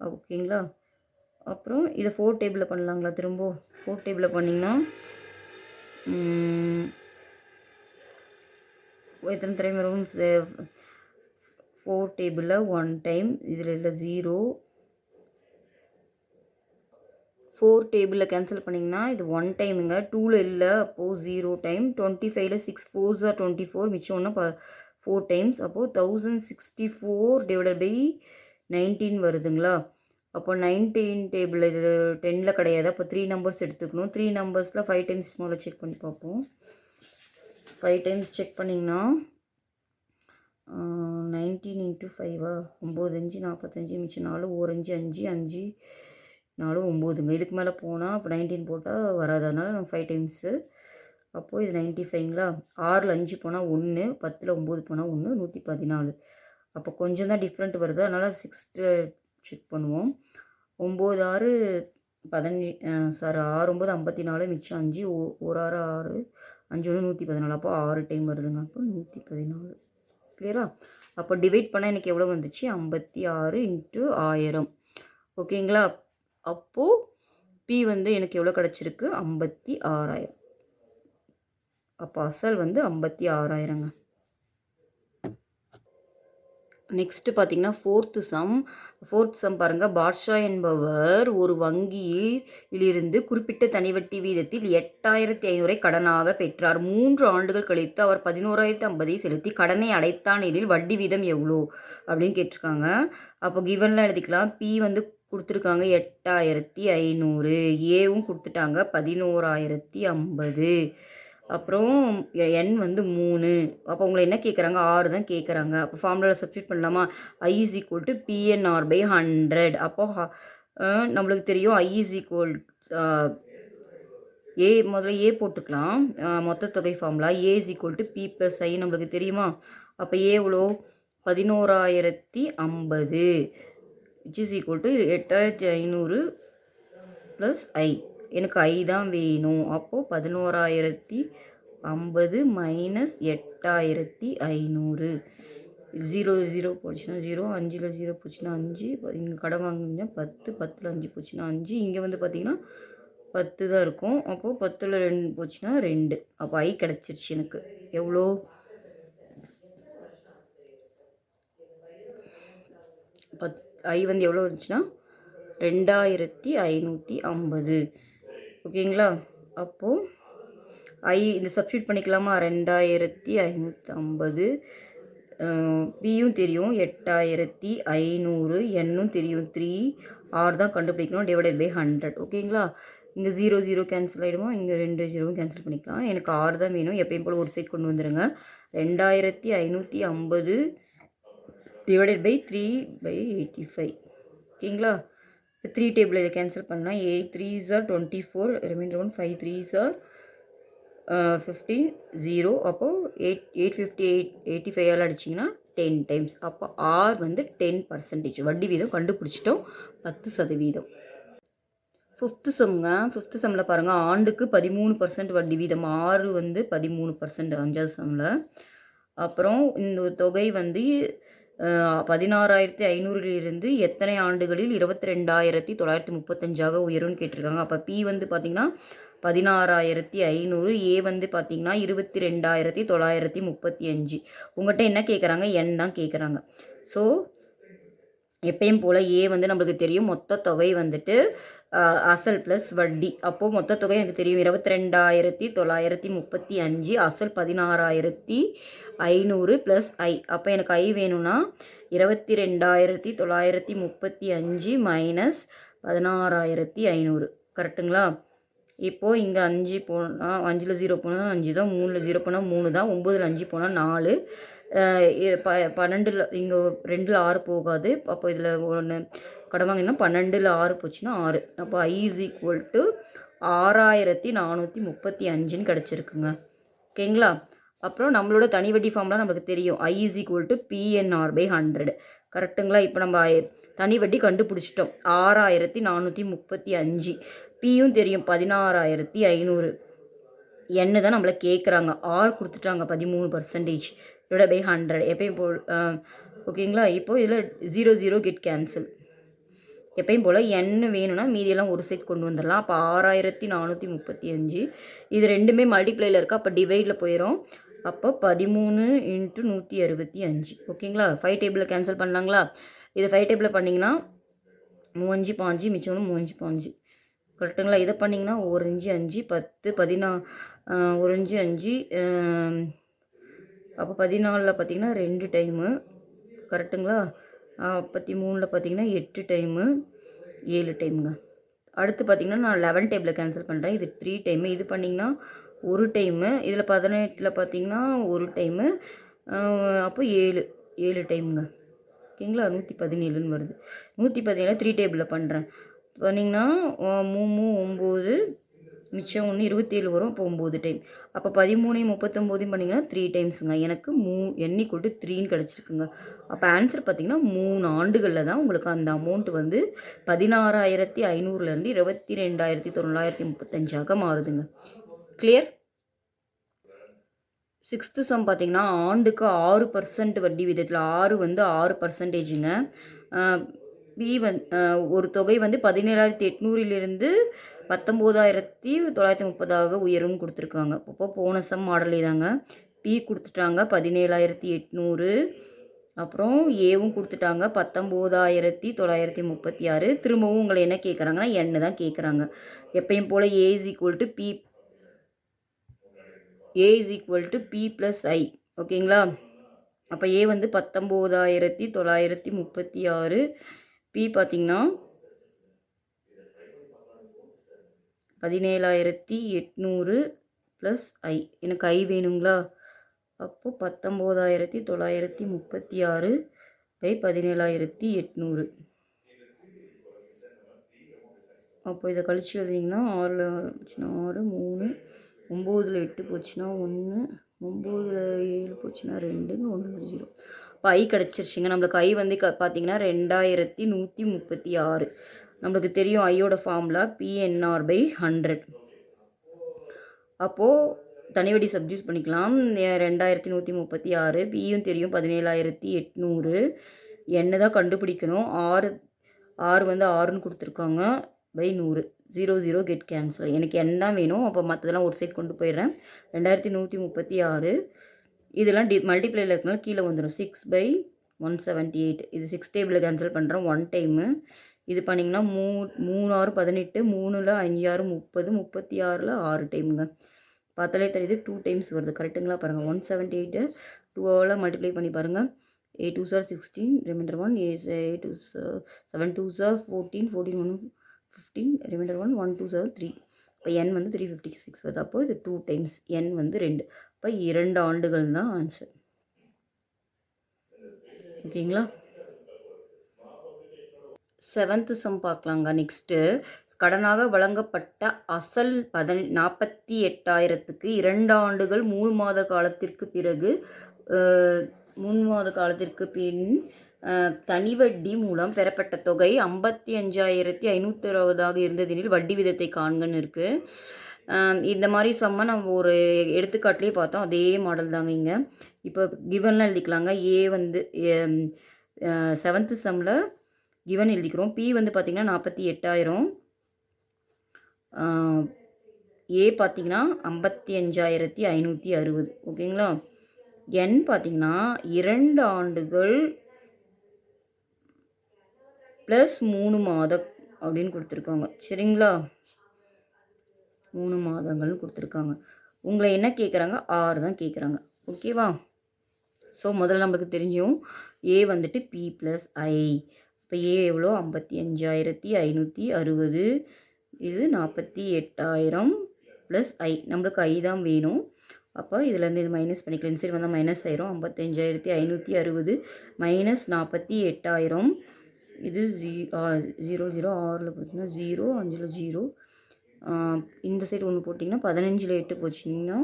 ஓகேங்களா? அப்புறம் இதை 4 டேபிளில் பண்ணலாங்களா? திரும்ப 4 டேபிளில் பண்ணிங்கன்னா எத்தனை டைம் வரும்? 4 டேபிளில் 1 டைம், இதில் இல்லை 0. 4 டேபிளில் கேன்சல் பண்ணிங்கன்னா இது 1 டைமுங்க, 2ல் இல்லை, அப்போது 0 டைம். 25ல் 6 4s are 24, மிச்சம் ஒன்று 4 டைம்ஸ். அப்போது 1064 டிவைடட் பை 19 வருதுங்களா? அப்போ 19 டேபிள் இது 10ல் கிடையாது. அப்போ 3 நம்பர்ஸ் எடுத்துக்கணும். 3 நம்பர்ஸில் 5 டைம்ஸ் முதல்ல செக் பண்ணி பார்ப்போம். 5 டைம்ஸ் செக் பண்ணிங்கன்னா 19 × 5 9 5 45, மிச்சம் 4 1 5 5 5 4 9ங்க. இதுக்கு மேலே போனால் இப்போ 19 போட்டால் வராது, அதனால் நம்ம 5 டைம்ஸு. அப்போது இது 95ங்களா? 6ல் 5 போனால் 1, 10ல் 9 போனால் 1, 114. அப்போ கொஞ்சம் தான் டிஃப்ரெண்ட் வருது, அதனால் 6 செக் பண்ணுவோம். 9 6 17 சாரி 6 9 54, மிச்சம் 5, 1 6 6 5 1 114. அப்போ 6 டைம் வருதுங்க. அப்போ 114. கிளியரா? அப்போ டிவைட் பண்ணால் எனக்கு எவ்வளோ வந்துச்சு? 56 × 1000. ஓகேங்களா? அப்போது பி வந்து எனக்கு எவ்வளோ கிடச்சிருக்கு? 56,000. அப்போ அசல் வந்து 56,000ங்க. நெக்ஸ்ட்டு பார்த்தீங்கன்னா ஃபோர்த் சம் பாருங்கள். பாட்ஷா என்பவர் ஒரு வங்கியிலிருந்து குறிப்பிட்ட தனிவட்டி வீதத்தில் 8,500 கடனாக பெற்றார். 3 ஆண்டுகள் கழித்து அவர் 11,050 செலுத்தி கடனை அடைத்தான் எனில் வட்டி வீதம் எவ்வளோ அப்படின்னு கேட்டிருக்காங்க. அப்போ கிவன்லாம் எழுதிக்கலாம். பி வந்து கொடுத்துருக்காங்க 8,500, ஏவும் கொடுத்துட்டாங்க 11,050, அப்புறம் என் வந்து 3. அப்போ உங்களை என்ன கேட்குறாங்க? 6 தான் கேட்குறாங்க. அப்போ ஃபார்முலாவில் சப்ஸ்டியூட் பண்ணலாமா? I = PNR/100. அப்போ நம்மளுக்கு தெரியும் I = ஏ, முதல்ல ஏ போட்டுக்கலாம். மொத்த தொகை ஃபார்முலா A = P + I நம்மளுக்கு தெரியுமா? அப்போ ஏ எவ்வளோ? 11,050 which is equal to 8,500 + I. எனக்கு I தான் வேணும். அப்போது 11,050 - 8,500. 0 0 போச்சுன்னா 0, 5ல் 0 போச்சுன்னா 5, இங்கே கடை வாங்கினா 10, 10ல் 5 போச்சுன்னா 5, இங்கே வந்து பார்த்திங்கன்னா 10 தான் இருக்கும். அப்போது 10ல் 2 போச்சுன்னா 2. அப்போ I கிடச்சிருச்சு எனக்கு. எவ்வளோ? I வந்து எவ்வளோ வந்துச்சுன்னா 2,550. ஓகேங்களா? அப்போது I இந்த சப்ஸ்டியூட் பண்ணிக்கலாமா? 2,550, பியும் தெரியும் 8,500, என்னும் தெரியும் 3, R தான் கண்டுபிடிக்கணும், டிவைடட் பை 100. ஓகேங்களா? இங்கே 0 0 கேன்சல் ஆகிடுமா? இங்கே 2 0 கேன்சல் பண்ணிக்கலாம். எனக்கு R தான் வேணும். எப்பயும் போல் ஒரு சைட் கொண்டு வந்துடுங்க. 2,550 டிவைடட் பை 3/85. ஓகேங்களா? 3 டேபிள் இதை கேன்சல் பண்ணால் 8 3s are 24, reminder 1 5 3s are 15 0. அப்போது 858 85 அடிச்சிங்கன்னா 10 டைம்ஸ். அப்போ R வந்து 10%. வட்டி வீதம் கண்டுபிடிச்சிட்டோம், 10%. ஃபிஃப்த்து சம்மில் பாருங்கள். ஆண்டுக்கு 13% வட்டி வீதம். 6 வந்து 13%, 5வது சம்மில். அப்புறம் இந்த தொகை வந்து 16,500லிருந்து எத்தனை ஆண்டுகளில் 22,935 உயரும்னு கேட்டிருக்காங்க. அப்போ பி வந்து பார்த்திங்கன்னா 16,500, ஏ வந்து பார்த்திங்கன்னா 22,935. உங்கள்கிட்ட என்ன கேட்குறாங்க? என் தான் கேட்குறாங்க. ஸோ எப்பயும் போல் ஏ வந்து நம்மளுக்கு தெரியும், மொத்த தொகை வந்துட்டு அசல் ப்ளஸ் வட்டி. அப்போது மொத்த தொகை எனக்கு தெரியும் 22,935, அசல் 16,500 ப்ளஸ் ஐ. அப்போ எனக்கு ஐ வேணும்னா 22,935 - 16,500. கரெக்டுங்களா? இப்போது இங்கே 5 போனால் 5ல் 0 போனால் 5 தான், 3ல் 0 போனால் 3 தான், 9ல் 5 போனால் 4, 12ல் இங்கே 2ல் 6 போகாது. அப்போ இதில் ஒன்று கடவாங்கன்னா 12ல் 6 போச்சுன்னா 6. அப்போ I is equal to 6435ன்னு கிடச்சிருக்குங்க. ஓகேங்களா? அப்புறம் நம்மளோட தனி வட்டி ஃபார்ம்லாம் நம்மளுக்கு தெரியும். I is equal to PNR/100. கரெக்டுங்களா? இப்போ நம்ம தனி வட்டி கண்டுபிடிச்சிட்டோம். 6435. பியும் தெரியும் 16500. என்ன தான் நம்மளை கேட்குறாங்க. ஆர் கொடுத்துட்டாங்க 13% /100 எப்பயும் போல். ஓகேங்களா? இப்போது இதில் 0 0 கெட் கேன்சல். எப்பயும் போல் n வேணும்னா மீதியெல்லாம் ஒரு சைட் கொண்டு வந்துடலாம். அப்போ 6435. இது ரெண்டுமே மல்டிப்ளையில் இருக்கா, அப்போ டிவைடில் போயிடும். அப்போ 13 × 165. ஓகேங்களா? 5 டேபிளில் கேன்சல் பண்ணலாங்களா? இது 5 டேபிளில் பண்ணிங்கன்னா 3 5 மிச்சம் 3 5. கரெக்டுங்களா? இதை பண்ணிங்கன்னா 1 5 10 14 1 5 அப்போ 14ல் பார்த்திங்கன்னா 2 டைமு. கரெக்டுங்களா? 53ல் பார்த்திங்கன்னா 8 டைமு, 7 டைமுங்க. அடுத்து பார்த்திங்கன்னா நான் 11 டேபிளில் கேன்சல் பண்ணுறேன். இது 3 டைமு. இது பண்ணிங்கன்னா 1 டைமு. இதில் 18ல் பார்த்திங்கன்னா 1 டைமு. அப்போ 7 டைமுங்க. ஓகேங்களா? 117ன்னு வருது. 117 3 டேபிளில் பண்ணுறேன். பண்ணிங்கன்னா 3 9 மிச்சம் 1 27 வரும். அப்போ 9 டைம். அப்போ 13 39 பண்ணிங்கன்னா 3 டைம்ஸுங்க. எனக்கு n = 3ன்னு கிடச்சிருக்குங்க. அப்போ ஆன்சர் பார்த்திங்கன்னா 3 ஆண்டுகளில் தான் உங்களுக்கு அந்த அமௌண்ட் வந்து 16,500லேருந்து 22,935 மாறுதுங்க. கிளியர்? 6th சம் பார்த்திங்கன்னா ஆண்டுக்கு 6% வட்டி விதத்தில் 6 வந்து 6%ங்க. பி ஒரு தொகை வந்து 17,800லிருந்து 19,930 உயரும்னு கொடுத்துருக்காங்க. அப்போ போன சம் மாடலே தாங்க. பி கொடுத்துட்டாங்க 17,800. அப்புறம் ஏவும் கொடுத்துட்டாங்க 19,936. திரும்பவும் உங்களை என்ன கேட்குறாங்கன்னா என்ன தான் கேட்குறாங்க. எப்பயும் போல் A is equal to P plus I. ஓகேங்களா? அப்போ ஏ வந்து 19,936. பி பார்த்திங்கன்னா 17,800 ப்ளஸ் ஐ. எனக்கு ஐ வேணுங்களா? அப்போது 19,936 / 17,800. அப்போ இதை கழிச்சு எழுதிங்கன்னா 6ல் போச்சுன்னா 6, 3, 9ல் 8 போச்சுன்னா 1, 9ல் 7 போச்சுன்னா 2, 1 0. இப்போ ஐ கிடச்சிருச்சிங்க. நம்மளுக்கு ஐ வந்து பார்த்திங்கன்னா 2136. நம்மளுக்கு தெரியும் ஐயோட ஃபார்முலா PNR/100. அப்போது தனி வட்டி சப்ஜூஸ் பண்ணிக்கலாம். 2136. பியும் தெரியும் 17,800. என்ன தான் கண்டுபிடிக்கணும். 6 வந்து 6ன்னு கொடுத்துருக்காங்க /100. 0 0 கெட் கேன்சல். எனக்கு n தான் வேணும். அப்போ மற்றதெல்லாம் ஒரு சைட் கொண்டு போயிடுறேன். 2136. இதெல்லாம் மல்டிப்ளையில் இருக்கனால கீழே வந்துடும். 6/178. இது 6 டேபிளில் கேன்சல் பண்ணுறேன் 1 டைமு. இது பண்ணிங்கன்னா 3 6 18, 3ல் 5 6 30, 36ல் 6 டைமுங்க. பார்த்தாலே தெரியுது 2 டைம்ஸ் வருது. கரெக்டுங்களா? பாருங்கள். 178 2ஆல் மல்டிப்ளை பண்ணி பாருங்கள். 8 2s are 16, reminder 1, 8 7 2s are 14, 14 1 15, reminder 1, 1 2s are 3. இப்போ n வந்து 356 வருது. அப்போ இது 2 டைம்ஸ், n வந்து 2. இப்போ 2 ஆண்டுகள் தான் ஆன்சர். ஓகேங்களா? 7th சம் பார்க்கலாங்க. நெக்ஸ்ட்டு கடனாக வழங்கப்பட்ட அசல் 48,000க்கு 2 ஆண்டுகள் 3 மாத காலத்திற்கு பிறகு 3 மாத காலத்திற்கு பின் தனி வட்டி மூலம் பெறப்பட்ட தொகை 55,560 இருந்ததெனில் வட்டி விதத்தை காண்கன்னு இருக்குது. இந்த மாதிரி சம்மை நம்ம ஒரு எடுத்துக்காட்டிலே பார்த்தோம். அதே மாடல் தாங்க இங்கே. இப்போ கிவன்லாம் எழுதிக்கலாங்க. ஏ வந்து 7th சம்மில் கிவன் எழுதிக்கிறோம். பி வந்து பார்த்திங்கன்னா 48,000. ஏ பார்த்திங்கன்னா 55,560. ஓகேங்களா? என் பார்த்திங்கன்னா 2 ஆண்டுகள் ப்ளஸ் 3 மாதம் அப்படின்னு கொடுத்துருக்காங்க. சரிங்களா? 3 மாதங்கள்னு கொடுத்துருக்காங்க. உங்களை என்ன கேட்குறாங்க? 6 தான் கேட்குறாங்க. ஓகேவா? ஸோ முதல்ல நம்மளுக்கு தெரிஞ்சும் ஏ வந்துட்டு பி ப்ளஸ் ஐ. இப்போ ஏ எவ்வளோ? 55,560 இது 48,000 ப்ளஸ் ஐ, நம்மளுக்கு ஐ தான் வேணும். அப்போ இதுலேருந்து இது மைனஸ் பண்ணிக்கலாம். இந்த சைடு வந்தால் மைனஸ் ஆயிரும். 55,560 மைனஸ் 48,000. இது 0 0 6ல் போச்சுன்னா 0 5ல் 0. இந்த சைடு ஒன்று போட்டிங்கன்னா 15ல் 8 போச்சிங்கன்னா,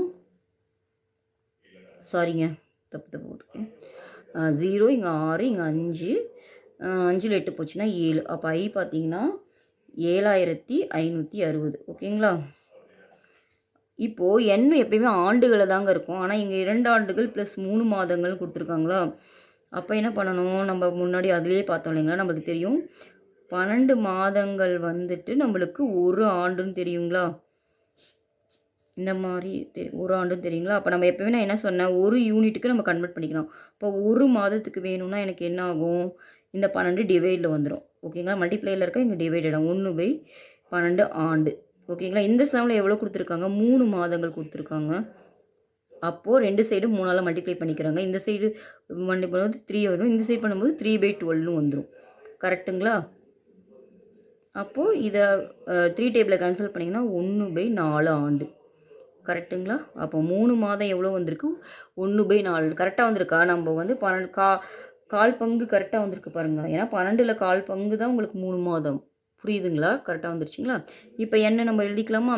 சாரிங்க தப்பு போட்டிருக்கேன். 0 இங்கே 6 இங்கே 5 5ல் 8 போச்சுன்னா 7. அப்போ ஐ பார்த்தீங்கன்னா 7,560. ஓகேங்களா? இப்போது எண் எப்பயுமே ஆண்டுகளை தாங்க இருக்கும். ஆனால் இங்கே 2 ஆண்டுகள் ப்ளஸ் 3 மாதங்கள் கொடுத்துருக்காங்களா? அப்போ என்ன பண்ணணும், நம்ம முன்னாடி அதிலேயே பார்த்தோம் இல்லைங்களா, நம்மளுக்கு தெரியும் 12 மாதங்கள் வந்துட்டு நம்மளுக்கு ஒரு ஆண்டுன்னு தெரியுங்களா? இந்த மாதிரி ஒரு ஆண்டுன்னு தெரியுங்களா? அப்போ நம்ம எப்போயுமே நான் என்ன சொன்னேன், ஒரு யூனிட்டுக்கு நம்ம கன்வெர்ட் பண்ணிக்கணும். இப்போ ஒரு மாதத்துக்கு வேணும்னா எனக்கு என்ன ஆகும், இந்த 12 டிவைடில் வந்துடும். ஓகேங்களா? மல்டிப்ளையில் இருக்க இங்கே டிவைடட் 1/12 ஆண்டு. ஓகேங்களா? இந்த சம்மில் எவ்வளோ கொடுத்துருக்காங்க, 3 மாதங்கள் கொடுத்துருக்காங்க. அப்போது 2 சைடும் 3ஆல் மல்டிப்ளை பண்ணிக்கிறாங்க. இந்த சைடு மல்டிப்ளை பண்ணும்போது 3 வரும், இந்த சைடு பண்ணும்போது 3/12 வந்துடும். கரெக்டுங்களா? அப்போது இதை 3 டேபிளை கேன்சல் பண்ணிங்கன்னா 1/4 ஆண்டு. கரெக்டுங்களா? அப்போ 3 மாதம் எவ்வளோ வந்திருக்கு, 1/4 கரெக்டாக வந்திருக்கா? நம்ம வந்து 12 கால் பங்கு கரெக்டாக வந்திருக்கு பாருங்கள். ஏன்னா 12ல் கால் பங்கு தான் உங்களுக்கு 3 மாதம். புரியுதுங்களா? கரெக்டாக வந்துருச்சுங்களா? இப்போ என்ன நம்ம எழுதிக்கலாமா,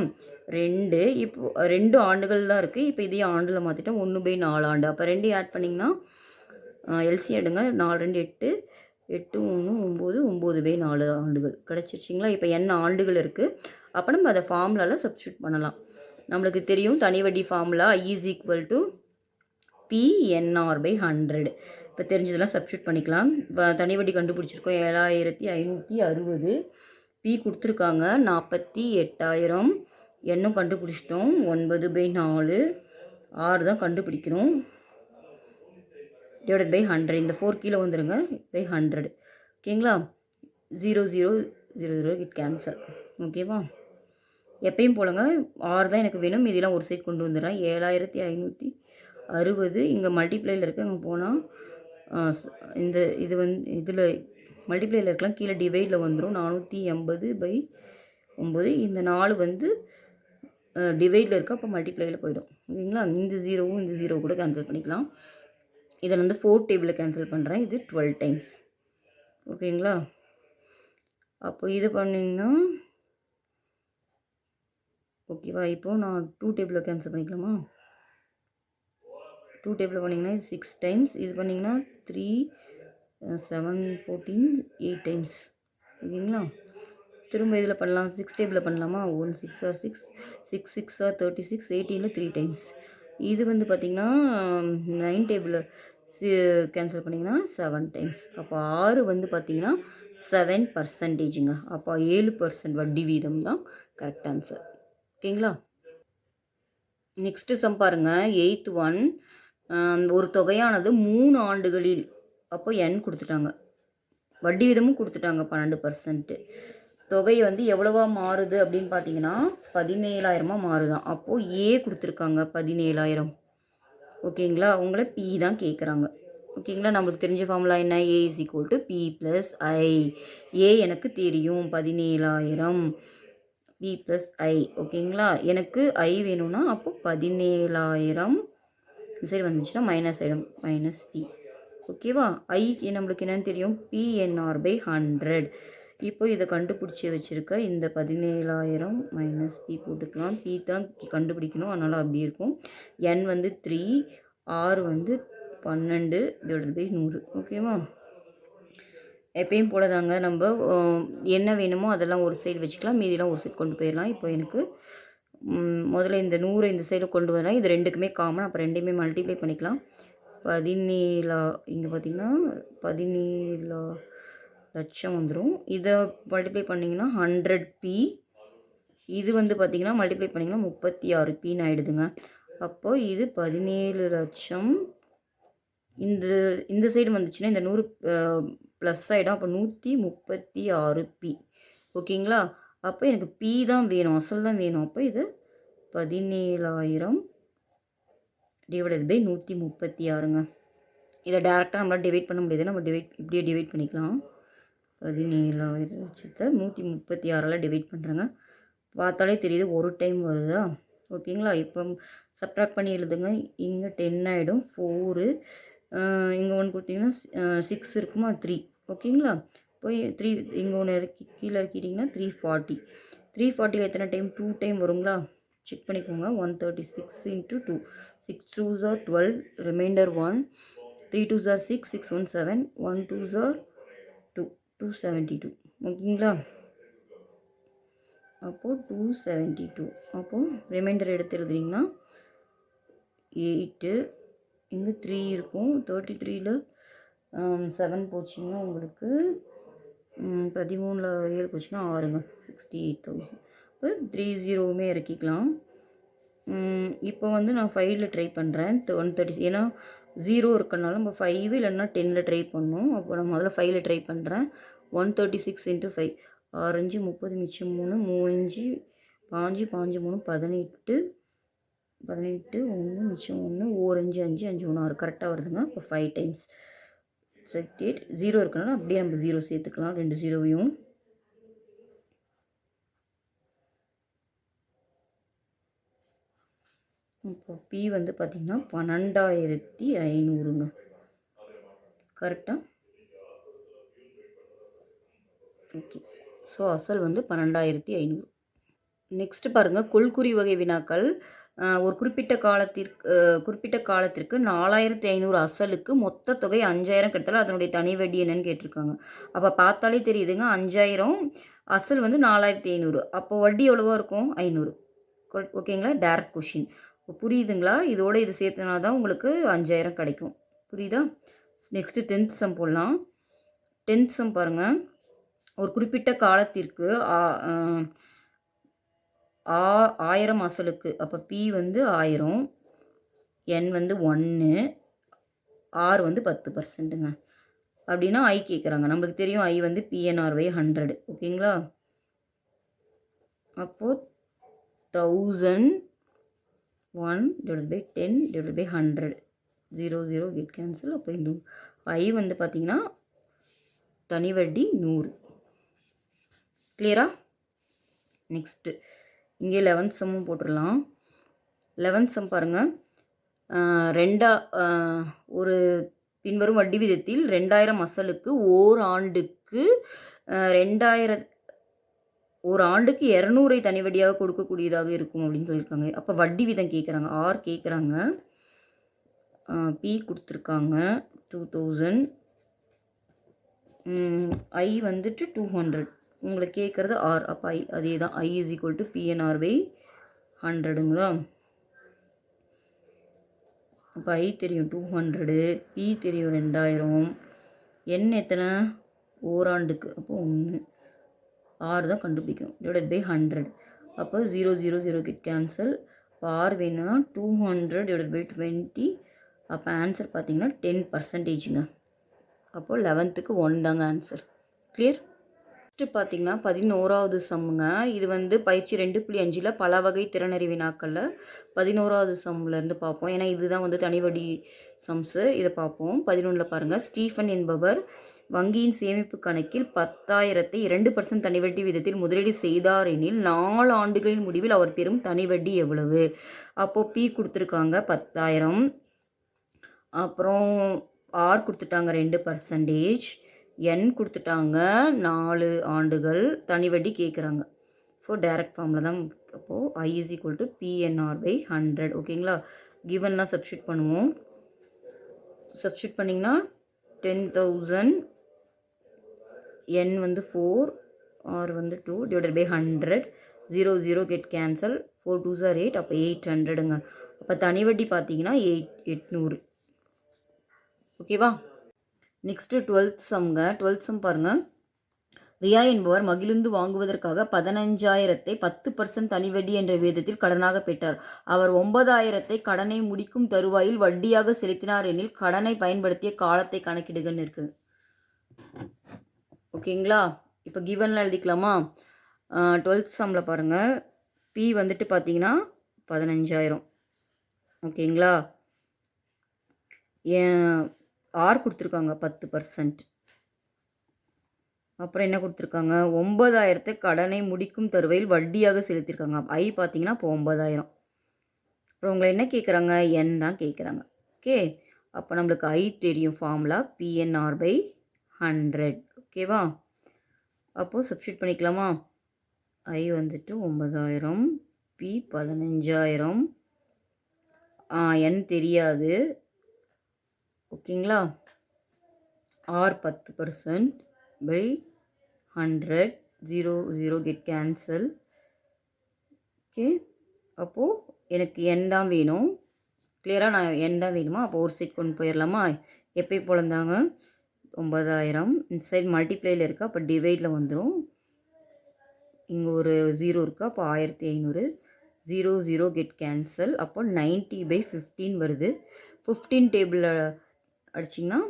2. இப்போ 2 ஆண்டுகள் தான் இருக்குது. இப்போ இதையும் ஆண்டில் மாற்றிட்டோம், 1/4 ஆண்டு. அப்போ 2 ஆட் பண்ணிங்கன்னா எல்சி எடுங்க, 4 2 8 8 1 9 9/4 ஆண்டுகள் கிடச்சிருச்சிங்களா? இப்போ என்ன ஆண்டுகள் இருக்குது. அப்போ நம்ம அதை ஃபார்முலாவில் சப்ஸ்டியூட் பண்ணலாம். நம்மளுக்கு தெரியும் தனி வட்டி ஃபார்முலா I = PNR/100. இப்போ தெரிஞ்சதெல்லாம் சப்ஸ்டியூட் பண்ணிக்கலாம். தனி வட்டி கண்டுபிடிச்சிருக்கோம் 7,560. பி கொடுத்துருக்காங்க 48,000. எண்ணும் கண்டுபிடிச்சிட்டோம் 9/4. ஆறு தான் கண்டுபிடிக்கணும். /100. இந்த 4 கீழே வந்துடுங்க, /100. ஓகேங்களா? 0 0 0 0 இட் கேன்சல். ஓகேவா? எப்பயும் போலங்க 6 தான் எனக்கு வேணும், இதெல்லாம் ஒரு சைட் கொண்டு வந்துடுறேன். 7,560 இங்கே மல்டிப்ளையில் இருக்குது. அங்கே போனால் இந்த இது இதில் மல்டிப்ளையில் இருக்கலாம், கீழே டிவைடில் வந்துடும். 480/9. இந்த 4 வந்து டிவைடில் இருக்குது, அப்போ மல்டிப்ளையில் போயிடும். ஓகேங்களா? இந்த 0வும் இந்த 0 கூட கேன்சல் பண்ணிக்கலாம். இதை வந்து 4 டேபிளில் கேன்சல் பண்ணுறேன். இது 12 டைம்ஸ். ஓகேங்களா? அப்போ இது பண்ணிங்கன்னா ஓகேவா? இப்போது நான் 2 டேபிளில் கேன்சல் பண்ணிக்கலாமா? 2 டேபிளில் பண்ணிங்கன்னா 6 டைம்ஸ். இது பண்ணிங்கன்னா 3 7 14 8 டைம்ஸ். ஓகேங்களா? திரும்ப இதில் பண்ணலாம், 6 டேபிளில் பண்ணலாமா? 1 6 ஆர் 6 6 6 ஆர் 36 18ல் 3 டைம்ஸ். இது வந்து பார்த்திங்கன்னா 9 டேபிளில் கேன்சல் பண்ணிங்கன்னா 7 டைம்ஸ். அப்போ 6 வந்து பார்த்திங்கன்னா 7%. அப்போ 7% வட்டி வீதம் தான் கரெக்ட் ஆன்சர். ஓகேங்களா? நெக்ஸ்ட்டு சம் பாருங்கள், 8th one. ஒரு தொகையானது 3 ஆண்டுகளில், அப்போ n கொடுத்துட்டாங்க, வட்டி விதமும் கொடுத்துட்டாங்க 12%. தொகை வந்து எவ்வளவா மாறுது அப்படின்னு பார்த்தீங்கன்னா 17,000 மாறுதான். அப்போது ஏ கொடுத்துருக்காங்க 17,000. ஓகேங்களா? உங்களை பி தான் கேட்குறாங்க. ஓகேங்களா? நம்மளுக்கு தெரிஞ்ச ஃபார்முலா என்ன, A = P + I. ஏ எனக்கு தெரியும் 17,000, P + I. ஓகேங்களா? எனக்கு I வேணும்னா அப்போ 17,000 இந்த சைடு வந்துச்சுன்னா மைனஸ் ஆயிடும், -P. ஓகேவா? ஐக்கு நம்மளுக்கு என்னென்னு தெரியும், PNR/100. இப்போ இதை கண்டுபிடிச்சி வச்சுருக்க இந்த 17,000 - P போட்டுக்கலாம். P தான் கண்டுபிடிக்கணும், அதனால் அப்படி இருக்கும். N வந்து 3, R வந்து 12/100. ஓகேவா? எப்பயும் போல தாங்க நம்ம என்ன வேணுமோ அதெல்லாம் ஒரு சைடு வச்சுக்கலாம், மீதிலாம் ஒரு சைடு கொண்டு போயிடலாம். இப்போ எனக்கு முதல்ல இந்த 100 இந்த சைடு கொண்டு வரேன். இது ரெண்டுக்குமே காமன், அப்போ ரெண்டையுமே மல்டிப்ளை பண்ணிக்கலாம். 17 இங்கே பார்த்திங்கன்னா 17 லட்சம் வந்துடும். இதை மல்டிப்ளை பண்ணிங்கன்னா 100P. இது வந்து பார்த்திங்கன்னா மல்டிப்ளை பண்ணிங்கன்னா 36Pன்னு ஆகிடுதுங்க. அப்போது இது 17 லட்சம். இந்த சைடு வந்துச்சுன்னா இந்த 100 ப்ளஸ் ஆகிடும், அப்போ 136P. ஓகேங்களா? அப்போ எனக்கு P தான் வேணும், அசல் தான் வேணும். அப்போ இது 17,000 / 136ங்க. இதை டேரெக்டாக நம்மளால் டிவைட் பண்ண முடியாது, நம்ம இப்படியே டிவைட் பண்ணிக்கலாம். 17,000 136ஆல் டிவைட் பண்ணுறேங்க. பார்த்தாலே தெரியுது ஒரு டைம் வருதா? ஓகேங்களா? இப்போ சப்ட்ராக்ட் பண்ணி எழுதுங்க. இங்கே 10 ஆகிடும். 4 இங்கே 1 கொடுத்தீங்கன்னா 6 இருக்குமா? 3 ஓகேங்களா? போய் 3 இங்கே ஒன்று இறக்கி கீழே இறக்கிட்டிங்கன்னா 340. 340 எத்தனை டைம்? 2 டைம் வருங்களா? செக் பண்ணிக்கோங்க. 136 into 2. 6 2s are 12, reminder 1. 3 2s are 6, 6 1 7, 1 2s are 2, 272 ஓகேங்களா? அப்போது 272. அப்போது ரிமைண்டர் எடுத்து எழுதுறீங்கன்னா 8, இங்கே 3 இருக்கும். 33ல் 7 போச்சுன்னா உங்களுக்கு 13ல் 7 போச்சுன்னா 6ங்க. 68,000. இப்போ 30வுமே இறக்கிக்கலாம். இப்போ வந்து நான் 5ல் ட்ரை பண்ணுறேன். 130 ஏன்னா 0 இருக்கனால நம்ம 5 இல்லைன்னா 10ல் ட்ரை பண்ணணும். அப்போ நான் முதல்ல 5ல் ட்ரை பண்ணுறேன். 136 இன்ட்டு 5 6 5 30 மிச்சம் 3 3 5 5 3 18 18 1 மிச்சம் 1 ஓர் 5 5 5 1 6 கரெக்டாக வருதுங்க. இப்போ 5 டைம்ஸ் 68 0 இருக்கனால அப்படியே நம்ம 0 சேர்த்துக்கலாம். 2 0வையும் இப்போ பி வந்து பார்த்திங்கன்னா 12,500ங்க. கரெக்டாக? ஓகே. ஸோ அசல் வந்து 12,500. நெக்ஸ்ட் பாருங்கள், கொள்குறி வகை வினாக்கள். ஒரு குறிப்பிட்ட காலத்திற்கு 4,500 அசலுக்கு மொத்த தொகை 5,000 கிடைத்தால் அதனுடைய தனி வட்டி என்னன்னு கேட்டிருக்காங்க. அப்போ பார்த்தாலே தெரியுதுங்க, 5,000 அசல் வந்து 4,500. அப்போ வட்டி எவ்வளவா இருக்கும்? 500. ஓகேங்களா? Direct question. இப்போ புரியுதுங்களா? இதோட இது சேர்த்தனா தான் உங்களுக்கு 5,000 கிடைக்கும். புரியுதா? நெக்ஸ்ட்டு 10th சம் போடலாம். 10th சம் பாருங்கள். ஒரு குறிப்பிட்ட காலத்திற்கு 1000 அசலுக்கு, அப்போ பி வந்து 1000, என் வந்து 1, ஆர் வந்து 10%ங்க. அப்படின்னா ஐ கேட்குறாங்க. நம்மளுக்கு தெரியும் ஐ வந்து பிஎன்ஆர்வை 100. ஓகேங்களா? அப்போது 1001 / 10 / 100 0 0 கெட் கேன்சல். அப்போ இந்த ஐ வந்து பார்த்திங்கன்னா தனி வட்டி 100. கிளியரா? நெக்ஸ்ட்டு இங்கே 11th சம்மும் போட்டுடலாம். 11th சம் பாருங்கள். ஒரு பின்வரும் வட்டி விதத்தில் 2000 அசலுக்கு ஓராண்டுக்கு 2000 ஒரு ஆண்டுக்கு 200 தனி வட்டியாக கொடுக்கக்கூடியதாக இருக்கும் அப்படின்னு சொல்லியிருக்காங்க. அப்போ வட்டி விதம் கேட்குறாங்க. ஆர் கேட்குறாங்க, பி கொடுத்துருக்காங்க 2000, ஐ வந்துட்டு 200. உங்களுக்கு கேட்குறது ஆர். அப்போ ஐ அதே தான். ஐ இஸ் ஈக்குவல் டு PNR/100ங்களா? அப்போ ஐ தெரியும் 200, பி தெரியும் 2000, என் எத்தனை? ஓராண்டுக்கு. அப்போ 1, ஆர் தான் கண்டுபிடிக்கணும். / 100. அப்போ 0 0 0 கெட் கேன்சல். இப்போ ஆர் வேணும்னா 200 / 20. அப்போ ஆன்சர் பார்த்தீங்கன்னா 10%ங்க. அப்போது 11th 1 தாங்க ஆன்சர். கிளியர்? நெக்ஸ்ட்டு பார்த்தீங்கன்னா 11வது சம்முங்க. இது வந்து பயிற்சி 2.5ல் பல வகை திறனறி வினாக்களில் 11வது சம்லேருந்து பார்ப்போம். ஏன்னா இதுதான் வந்து தனிவடி சம்ஸு. இதை பார்ப்போம். 11ல் பாருங்கள். ஸ்டீஃபன் என்பவர் வங்கியின் சேமிப்பு கணக்கில் 10,000ஐ 2% தனிவட்டி விதத்தில் முதலீடு செய்தார் எனில் 4 ஆண்டுகளின் முடிவில் அவர் பெறும் தனிவட்டி எவ்வளவு? அப்போது பி கொடுத்துருக்காங்க 10,000, அப்புறம் ஆர் கொடுத்துட்டாங்க 2%, என் கொடுத்துட்டாங்க 4 ஆண்டுகள், தனி வட்டி கேட்குறாங்க. ஸோ டைரக்ட் ஃபார்மில் தான். அப்போது ஐ இஸ் ஈக்குவல் டு PNR/100. ஓகேங்களா? கிவன்லாம் சப்ஸ்டியூட் பண்ணுவோம். சப்ஸ்டியூட் பண்ணிங்கன்னா 10,000, என் வந்து 4, ஆர் வந்து 2 / 100. 0 0 கெட் கேன்சல். 4 2s are 8. அப்போ 800ங்க. அப்போ தனி வட்டி பார்த்தீங்கன்னா 800. ஓகேவா? Next 12th சம்ங்க. 12th சம் பாருங்கள். ரியா என்பவர் மகிழுந்து வாங்குவதற்காக 15,000ஐ 10% தனி வட்டி என்ற விகிதத்தில் கடனாக பெற்றார். அவர் 9,000ஐ கடனை முடிக்கும் தருவாயில் வட்டியாக செலுத்தினார் எனில் கடனை பயன்படுத்திய காலத்தை கணக்கிடுகன்னு இருக்குது. ஓகேங்களா? இப்போ கிவனில் எழுதிக்கலாமா? 12th சம்மில் பாருங்கள். பி வந்துட்டு பார்த்தீங்கன்னா 15,000. ஓகேங்களா? ஆர் கொடுத்துருக்காங்க 10%. அப்புறம் என்ன கொடுத்துருக்காங்க, 9,000 கடனை முடிக்கும் தருவையில் வட்டியாக செலுத்தியிருக்காங்க. ஐ பார்த்தீங்கன்னா இப்போ 9,000. அப்புறம் உங்களை என்ன கேட்குறாங்க, என் தான் கேட்குறாங்க. ஓகே, அப்போ நம்மளுக்கு ஐ தெரியும், ஃபார்முலா PNR/100. ஓகேவா? அப்போது சப்ஸ்டியூட் பண்ணிக்கலாமா? ஐ வந்துட்டு 9,000, பி 15,000, என் தெரியாது. ஓகேங்களா? R 10% by 100, 0 0 get cancel. Okay, அப்போது எனக்கு என் தான் வேணும். கிளியராக நான் என் தான் வேணுமா? அப்போ ஒரு சைட் கொண்டு போயிடலாமா? எப்போ போலந்தாங்க 9,000 இந்த சைடு மல்டிப்ளையில் இருக்கா, அப்போ டிவைடில் வந்துடும். இங்கே ஒரு 0 இருக்கா, அப்போ 1,500, 0 0 கெட் கேன்சல். அப்போ 90/15 வருது. 15 டேபிளில் அடிச்சிங்கன்னா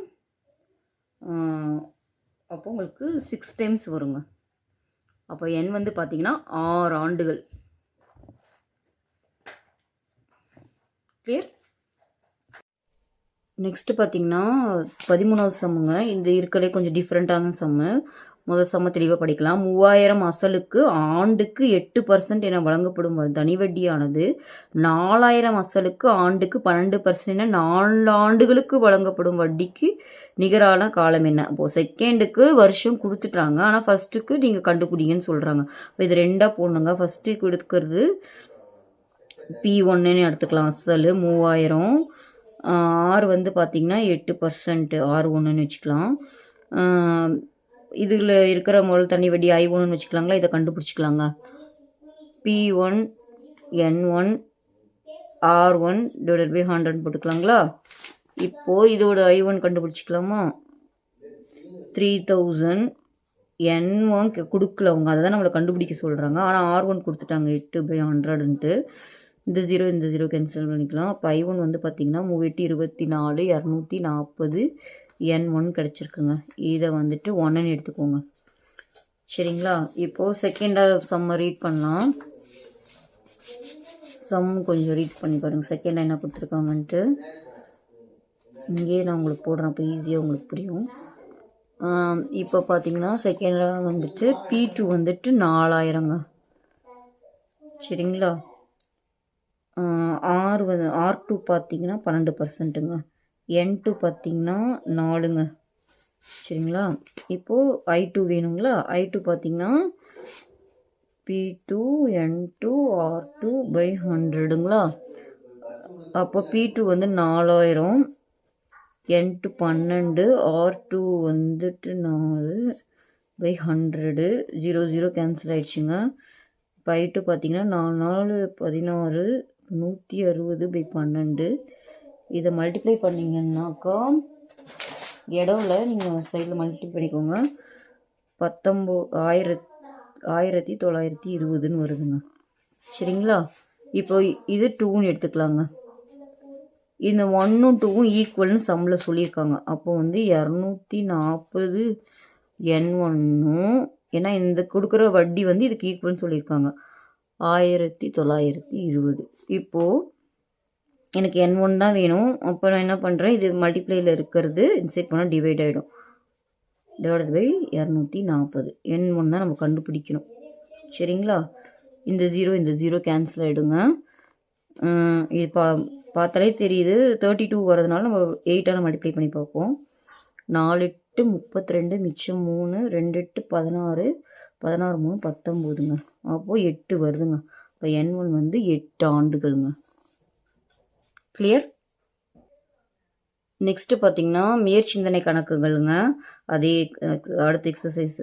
அப்போ உங்களுக்கு 6 டைம்ஸ் வருங்க. அப்போ என் வந்து பார்த்தீங்கன்னா 6 ஆண்டுகள். கிளியர்? நெக்ஸ்ட்டு பார்த்தீங்கன்னா 13வது சம்முங்க. இந்த இருக்கலே கொஞ்சம் டிஃப்ரெண்ட்டான சம்மு. முதல் சம்ம தெளிவாக படிக்கலாம். 3,000 அசலுக்கு ஆண்டுக்கு 8% என வழங்கப்படும் தனிவட்டியானது 4,000 அசலுக்கு ஆண்டுக்கு 12% என 4 ஆண்டுகளுக்கு வழங்கப்படும் வட்டிக்கு நிகரான காலம் என்ன? அப்போது செகண்டுக்கு வருஷம் கொடுத்துட்டாங்க, ஆனால் ஃபஸ்ட்டுக்கு நீங்கள் கண்டுபிடிங்கன்னு சொல்கிறாங்க. இப்போ இது ரெண்டாக போடணுங்க. ஃபஸ்ட்டு கொடுக்கறது P1ன்னு எடுத்துக்கலாம். அசல் 3,000. ஆர் வந்து பார்த்திங்கன்னா 8%, R1ன்னு வச்சுக்கலாம். இதில் இருக்கிற முதல் தனி வட்டி I1ன்னு வச்சுக்கலாங்களா? இதை கண்டுபிடிச்சிக்கலாங்க. P1 N1 R1 / 100 போட்டுக்கலாங்களா? இப்போது இதோட I1 கண்டுபிடிச்சிக்கலாமா? 3,000. N1 கொடுக்கல அவங்க, அதை தான் நம்மளை கண்டுபிடிக்க சொல்கிறாங்க. ஆனால் R1 கொடுத்துட்டாங்க 8/100ன்ட்டு. இந்த 0 கேன்சல் பண்ணிக்கலாம். அப்போ I1 வந்து பார்த்திங்கன்னா 3/8 24, 240 N1 கிடச்சிருக்குங்க. இதை வந்துட்டு 1ன்னு எடுத்துக்கோங்க. சரிங்களா? இப்போது செகண்டாக சம்மை ரீட் பண்ணலாம். சம் கொஞ்சம் ரீட் பண்ணி பாருங்கள், செகண்டாக என்ன கொடுத்துருக்காங்கன்ட்டு. இங்கேயே நான் உங்களுக்கு போடுறேன், அப்போ ஈஸியாக உங்களுக்கு புரியும். இப்போ பார்த்தீங்கன்னா செகண்டாக வந்துட்டு P2 வந்துட்டு 4,000ங்க. சரிங்களா? R2 பார்த்தீங்கன்னா 12%ங்க. N2 பார்த்தீங்கன்னா 4ங்க. சரிங்களா? இப்போது I2 வேணுங்களா? I2 பார்த்தீங்கன்னா P2 N2 R2/100ங்களா? அப்போ P2 வந்து 4,000, N2 12, R2 வந்துட்டு 4/100, 0 0 கேன்சல் ஆயிடுச்சுங்க. இப்போ I2 பார்த்தீங்கன்னா 4 4 16, 160/12. இதை மல்டிப்ளை பண்ணிங்கன்னாக்கா இடம்ல நீங்கள் சைடில் மல்டிப்ளை பண்ணிக்கோங்க. 19,920ன்னு வருதுங்க. சரிங்களா? இப்போ இது 2ன்னு எடுத்துக்கலாங்க. இந்த 1ம் 2ம் ஈக்குவல்னு சம்மில் சொல்லியிருக்காங்க. அப்போ வந்து 240 N1ம், ஏன்னா இந்த கொடுக்குற வட்டி வந்து இதுக்கு ஈக்குவல்னு சொல்லியிருக்காங்க, 1920. இப்போது எனக்கு N1 தான் வேணும். அப்போ நான் என்ன பண்ணுறேன், இது மல்டிப்ளையில் இருக்கிறது இன்சைட் பண்ணால் டிவைட் ஆகிடும். /240. N1 தான் நம்ம கண்டுபிடிக்கணும். சரிங்களா? இந்த 0 கேன்சல் ஆகிடுங்க. இது பார்த்தாலே தெரியுது 32 வரதுனால நம்ம 8ஆல் மல்டிப்ளை பண்ணி பார்ப்போம். 4 8 32, மிச்சம் 3, 2 8 16, 16 3 19ங்க. அப்போது 8 வருதுங்க. இப்போ N1 வந்து 8 ஆண்டுகள்ங்க. கிளியர்? நெக்ஸ்ட்டு பார்த்திங்கன்னா மேற்சிந்தனை கணக்குகள்ங்க. அதே அடுத்த எக்ஸசைஸ்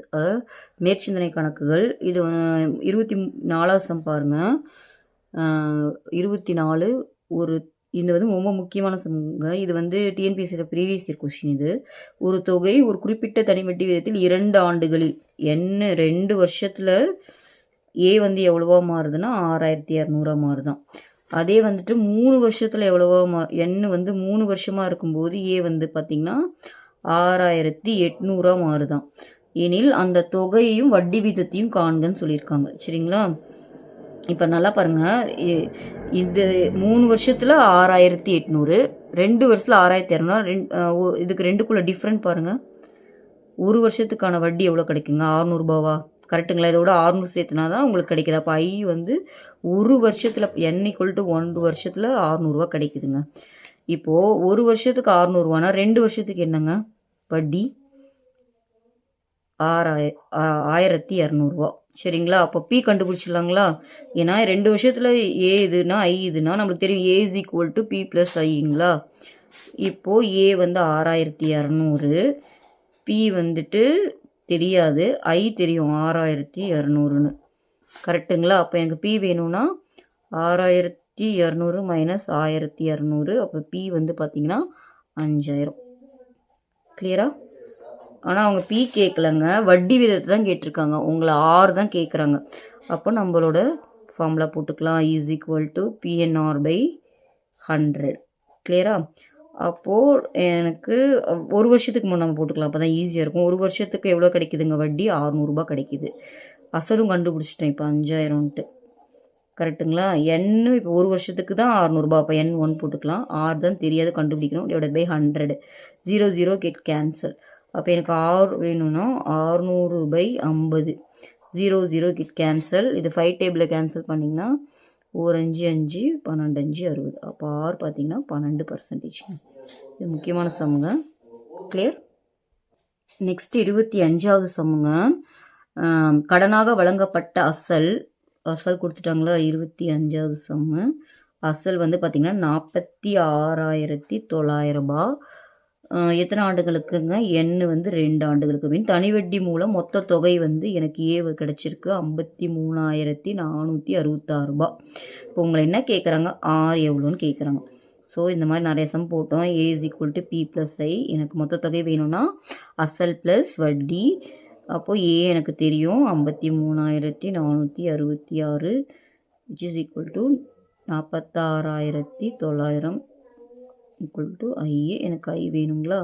மேற்சிந்தனை கணக்குகள். இது 24வது சம் பாருங்கள். 24 இது வந்து ரொம்ப முக்கியமான சம்ங்க. இது வந்து டிஎன்பிஎஸ்சியில் ப்ரீவியஸ் இயர் கொஸ்டின். இது ஒரு தொகை ஒரு குறிப்பிட்ட தனிவட்டி விதத்தில் 2 ஆண்டுகளில் 2 வருஷத்தில் ஏ வந்து எவ்வளவா மாறுதுன்னா 6,200 மாறுதான். அதே வந்துட்டு 3 வருஷத்தில் எவ்வளவோ வந்து 3 வருஷமாக இருக்கும்போது ஏ வந்து பார்த்திங்கன்னா 6,800 மாறுதான். எனில் அந்த தொகையையும் வட்டி வீதத்தையும் காண்கன்னு சொல்லியிருக்காங்க. சரிங்களா? இப்போ நல்லா பாருங்கள், இது 3 வருஷத்தில் 6,800, 2 வருஷத்தில் 6,200. இதுக்கு ரெண்டுக்குள்ள டிஃப்ரெண்ட் பாருங்கள். ஒரு வருஷத்துக்கான வட்டி எவ்வளோ கிடைக்குங்க? 600 ரூபாவா? கரெக்ட்டுங்களா? இதோட 600 சேர்த்துனா தான் உங்களுக்கு கிடைக்குது. அப்போ I வந்து ஒரு வருஷத்தில் n = 1 வருஷத்தில் 600 ரூபா கிடைக்குதுங்க. இப்போது ஒரு வருஷத்துக்கு 600 ரூபானா 2 வருஷத்துக்கு என்னங்க வட்டி? 1200 ரூபா. சரிங்களா? அப்போ P கண்டுபிடிச்சிடலாங்களா? ஏன்னா 2 வருஷத்தில் A இதுனா I இதுனா நம்மளுக்கு தெரியும் A = P + Iங்களா? இப்போது A வந்து 6200, P வந்துட்டு தெரியாது, I தெரியும் 6200ன்னு. கரெக்டுங்களா? அப்போ எனக்கு P வேணும்னா 6200 - 1200, அப்போ P வந்து பார்த்தீங்கன்னா 5000. கிளியரா? ஆனால் அவங்க P கேட்கலங்க, வட்டி விதத்தை தான் கேட்டிருக்காங்க. உங்களை R தான் கேட்குறாங்க. அப்போ நம்மளோட ஃபார்முலா போட்டுக்கலாம். I = PNR/100. கிளியரா? அப்போது எனக்கு ஒரு வருஷத்துக்கு முன்னே நம்ம போட்டுக்கலாம், அப்போ தான் ஈஸியாக இருக்கும். ஒரு வருஷத்துக்கு எவ்வளோ கிடைக்குதுங்க வட்டி? 600 ரூபா கிடைக்குது. அசலும் கண்டுபிடிச்சிட்டேன் இப்போ 5000ன்ட்டு. கரெக்டுங்களா? n இப்போ ஒரு வருஷத்துக்கு தான் 600 ரூபா, அப்போ N1 போட்டுக்கலாம். R தான் தெரியாது, கண்டுபிடிக்கணும். /100. 0 0 கெட் கேன்சல். அப்போ எனக்கு R வேணும்னா 600/50. 0 0 கெட் கேன்சல். இது 5 டேபிளில் கேன்சல் பண்ணிங்கன்னா 1 5 5 12 5 60. அப்போ R பார்த்தீங்கன்னா 12%. இது முக்கியமான சம்முங்க. கிளியர்? நெக்ஸ்ட் 25வது சம்முங்க. கடனாக வழங்கப்பட்ட அசல் கொடுத்துட்டாங்களா? 25வது சம்மு. அசல் வந்து பார்த்திங்கன்னா 46,900 ரூபா. எத்தனை ஆண்டுகளுக்குங்க? n வந்து 2 ஆண்டுகளுக்கு. தனி வட்டி மூலம் மொத்த தொகை வந்து எனக்கு A கிடச்சிருக்கு 53,466 ரூபா. இப்போ உங்களை என்ன கேட்குறாங்க? R எவ்வளோன்னு கேட்குறாங்க. ஸோ இந்த மாதிரி நிறைய சம் போட்டோம். A = P + I. எனக்கு மொத்த தொகை வேணும்னா அசல் ப்ளஸ் வட்டி. அப்போது A எனக்கு தெரியும் 53,466, which is equal to 46,900 I. எனக்கு I வேணுங்களா?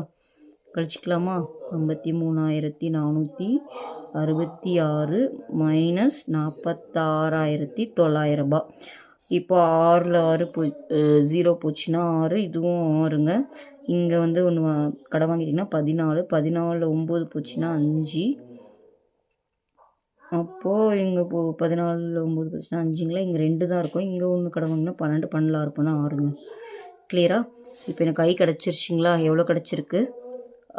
கழிச்சிக்கலாமா? 53,466 மைனஸ் 46,900 ரூபா. இப்போ 6ல் 6 0 போச்சுன்னா 6, இதுவும் 6ங்க. இங்கே வந்து ஒன்று கடை வாங்கிட்டிங்கன்னா 14, 14ல் 9 போச்சுன்னா 5. அப்போது இங்கே 14ல் 9 போச்சுன்னா 5ங்களா? இங்கே 2 தான் இருக்கும். இங்கே ஒன்று கடை வாங்கினா 12, 12 6 போனால் 6ங்க. கிளியரா? இப்போ எனக்கு I கிடச்சிருச்சிங்களா? எவ்வளோ கிடச்சிருக்கு?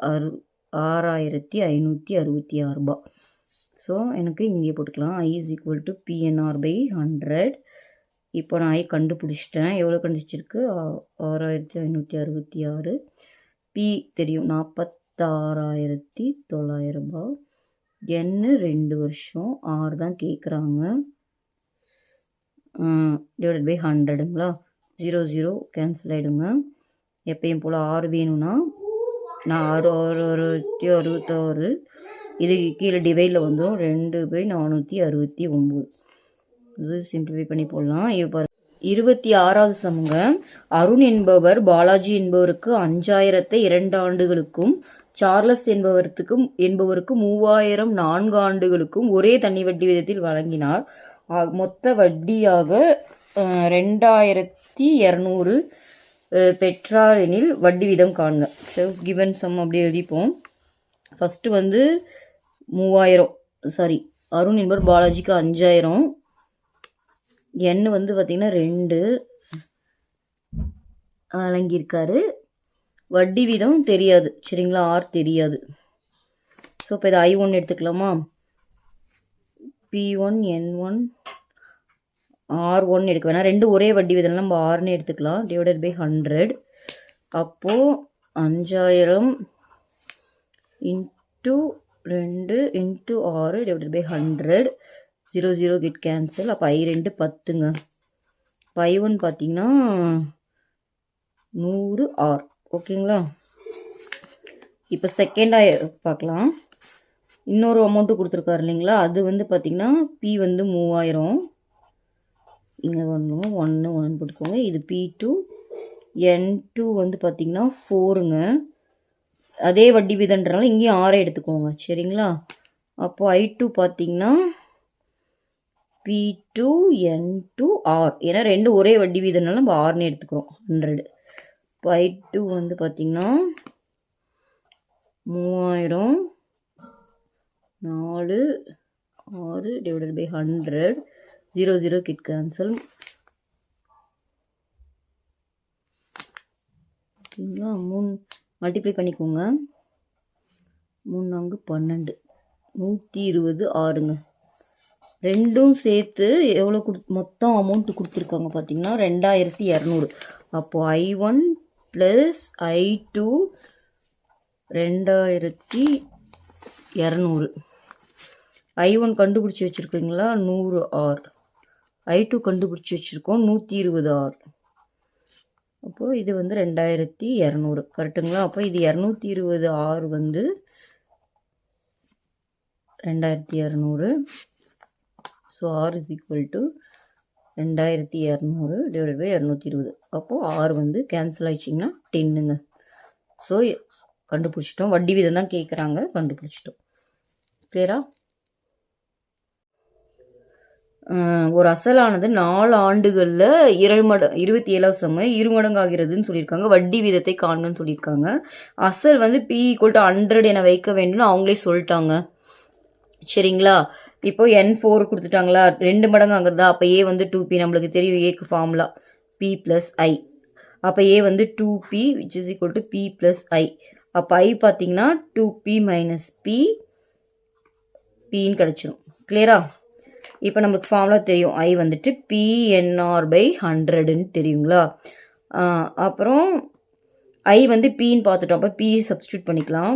6,566 ரூபா. ஸோ எனக்கு இங்கே போட்டுக்கலாம். I = PNR/100. இப்போ நான் I கண்டுபிடிச்சிட்டேன். எவ்வளோ கண்டுபிடிச்சிருக்கு? 6,566. P தெரியும் 46,900 ரூபா. n 2 வருஷம். R தான் கேட்குறாங்க. /100ங்களா? 0 0 கேன்சல் ஆகிடுங்க. எப்பயும் போல் R வேணும்னா நான் 6,666, இது கீழே டிவைடில் வந்துடும். 2/469. இது சிம்பிளிஃபை பண்ணி போடலாம். இப்போ 26வது சமங்க. அருண் என்பவர் பாலாஜி என்பவருக்கு 5,000 2 ஆண்டுகளுக்கும், சார்லஸ் என்பவருக்கு 3,000 4 ஆண்டுகளுக்கும் ஒரே தனி வட்டி விதத்தில் வழங்கினார். மொத்த வட்டியாக 2,200 பெற்றார் எனில் வட்டி வீதம் காண்க. ஸோ கிவன் சம் அப்படியே எழுதிப்போம். ஃபஸ்ட்டு வந்து 3,000, அருண் என்பவர் பாலாஜிக்கு 5,000, n வந்து பார்த்திங்கன்னா 2 வழங்கியிருக்காரு. வட்டி வீதம் தெரியாது. சரிங்களா? R தெரியாது. ஸோ இப்போ இதை I1 எடுத்துக்கலாமா? P1 N1 R1 எடுக்க வேணாம், 2 ஒரே வட்டி வீதம் நம்ம Rன்னு எடுத்துக்கலாம். /100. அப்போது 5,000 × 2 × R /100. 0 0 get cancel. அப்போ I2 10ங்க. இப்போ I1 பார்த்தீங்கன்னா 100 R. ஓகேங்களா? இப்போ செகண்டாக பார்க்கலாம். இன்னொரு அமௌண்ட்டு கொடுத்துருக்காரு இல்லைங்களா? அது வந்து பார்த்திங்கன்னா P வந்து 3,000. இங்கே 1 போட்டுக்கோங்க. இது P2. N2 வந்து பார்த்திங்கன்னா 4ங்க. அதே வட்டி விதன்றனால இங்கேயும் 6 எடுத்துக்கோங்க. சரிங்களா? அப்போது I2 பார்த்திங்கன்னா P2 N2 R. ஏன்னா 2 ஒரே வட்டி வீதம்னால நம்ம Rன்னு எடுத்துக்கிறோம். 100. இப்போ I2 வந்து பார்த்திங்கன்னா 3,000 4 6 டிவைடட் பை 100 0 0 கிட் கேன்சல். ஓகேங்களா? 3 மல்டிப்ளை பண்ணிக்கோங்க. 3 4 12 120 6ங்க. ரெண்டும் சேர்த்து எவ்வளோ மொத்தம் அமௌண்ட்டு கொடுத்துருக்காங்க பார்த்தீங்கன்னா 2200. அப்போது I1 ப்ளஸ் I2 2200. I1 கண்டுபிடிச்சி வச்சுருக்கீங்களா 100 R, I2 கண்டுபிடிச்சி வச்சுருக்கோம் 120 R. அப்போது இது வந்து 2200 கரெக்டுங்களா? அப்போ இது 220 R வந்து 2200. So R is equal to 2200 divide by 220. அப்போது R வந்து கேன்சல் ஆயிடுச்சிங்கன்னா 10ங்க. ஸோ கண்டுபிடிச்சிட்டோம். வட்டி வீதம் தான் கேட்குறாங்க, கண்டுபிடிச்சிட்டோம். கிளியரா? ஒரு அசலானது 4 ஆண்டுகளில் 27வது சமயம் 2 மடங்கு ஆகிறதுன்னு சொல்லியிருக்காங்க. வட்டி வீதத்தை காண்கன்னு சொல்லியிருக்காங்க. அசல் வந்து P = 100 என வைக்க வேண்டும்னு அவங்களே சொல்லிட்டாங்க. சரிங்களா? இப்போ N4 கொடுத்துட்டாங்களா, 2 மடங்கு ஆகுறதா? அப்போ A வந்து 2P, நம்மளுக்கு தெரியும் ஏக்கு ஃபார்முலா P + I. அப்போ A வந்து 2P which is equal to P + I. அப்போ I பார்த்தீங்கன்னா 2P - P Pன்னு கிடச்சிரும். கிளியரா? இப்போ நமக்கு ஃபார்முலா தெரியும். I வந்துட்டு PNR/100ன்னு தெரியுங்களா? அப்புறம் I வந்து Pன்னு பார்த்துட்டோம். அப்போ P சப்ஸ்டியூட் பண்ணிக்கலாம்.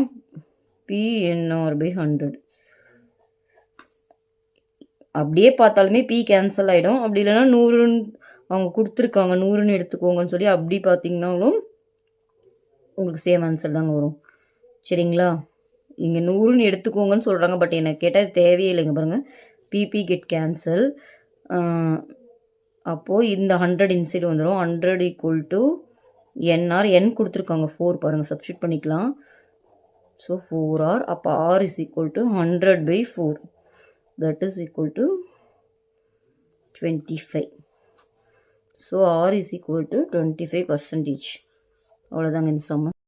PNR/100. அப்படியே பார்த்தாலுமே P கேன்சல் ஆகிடும். அப்படி இல்லைன்னா 100ன்னு அவங்க கொடுத்துருக்காங்க, 100ன்னு எடுத்துக்கோங்கன்னு சொல்லி அப்படி பார்த்தீங்கன்னாலும் உங்களுக்கு சேம் ஆன்சர் தாங்க வரும். சரிங்களா? இங்கே 100ன்னு எடுத்துக்கோங்கன்னு சொல்கிறாங்க, பட் எனக்கு கேட்டால் தேவையே இல்லைங்க. பாருங்கள், PP கெட் கேன்சல். அப்போது இந்த 100 இன்சைடு வந்துடும். 100 = NR. N கொடுத்துருக்காங்க 4 பாருங்கள், சப்ஸ்டியூட் பண்ணிக்கலாம். So 4R. அப்போ R is equal to 100/4. that is equal to 25. so R is equal to 25%. அவ்வளோதாங்க இந்த சம்மு.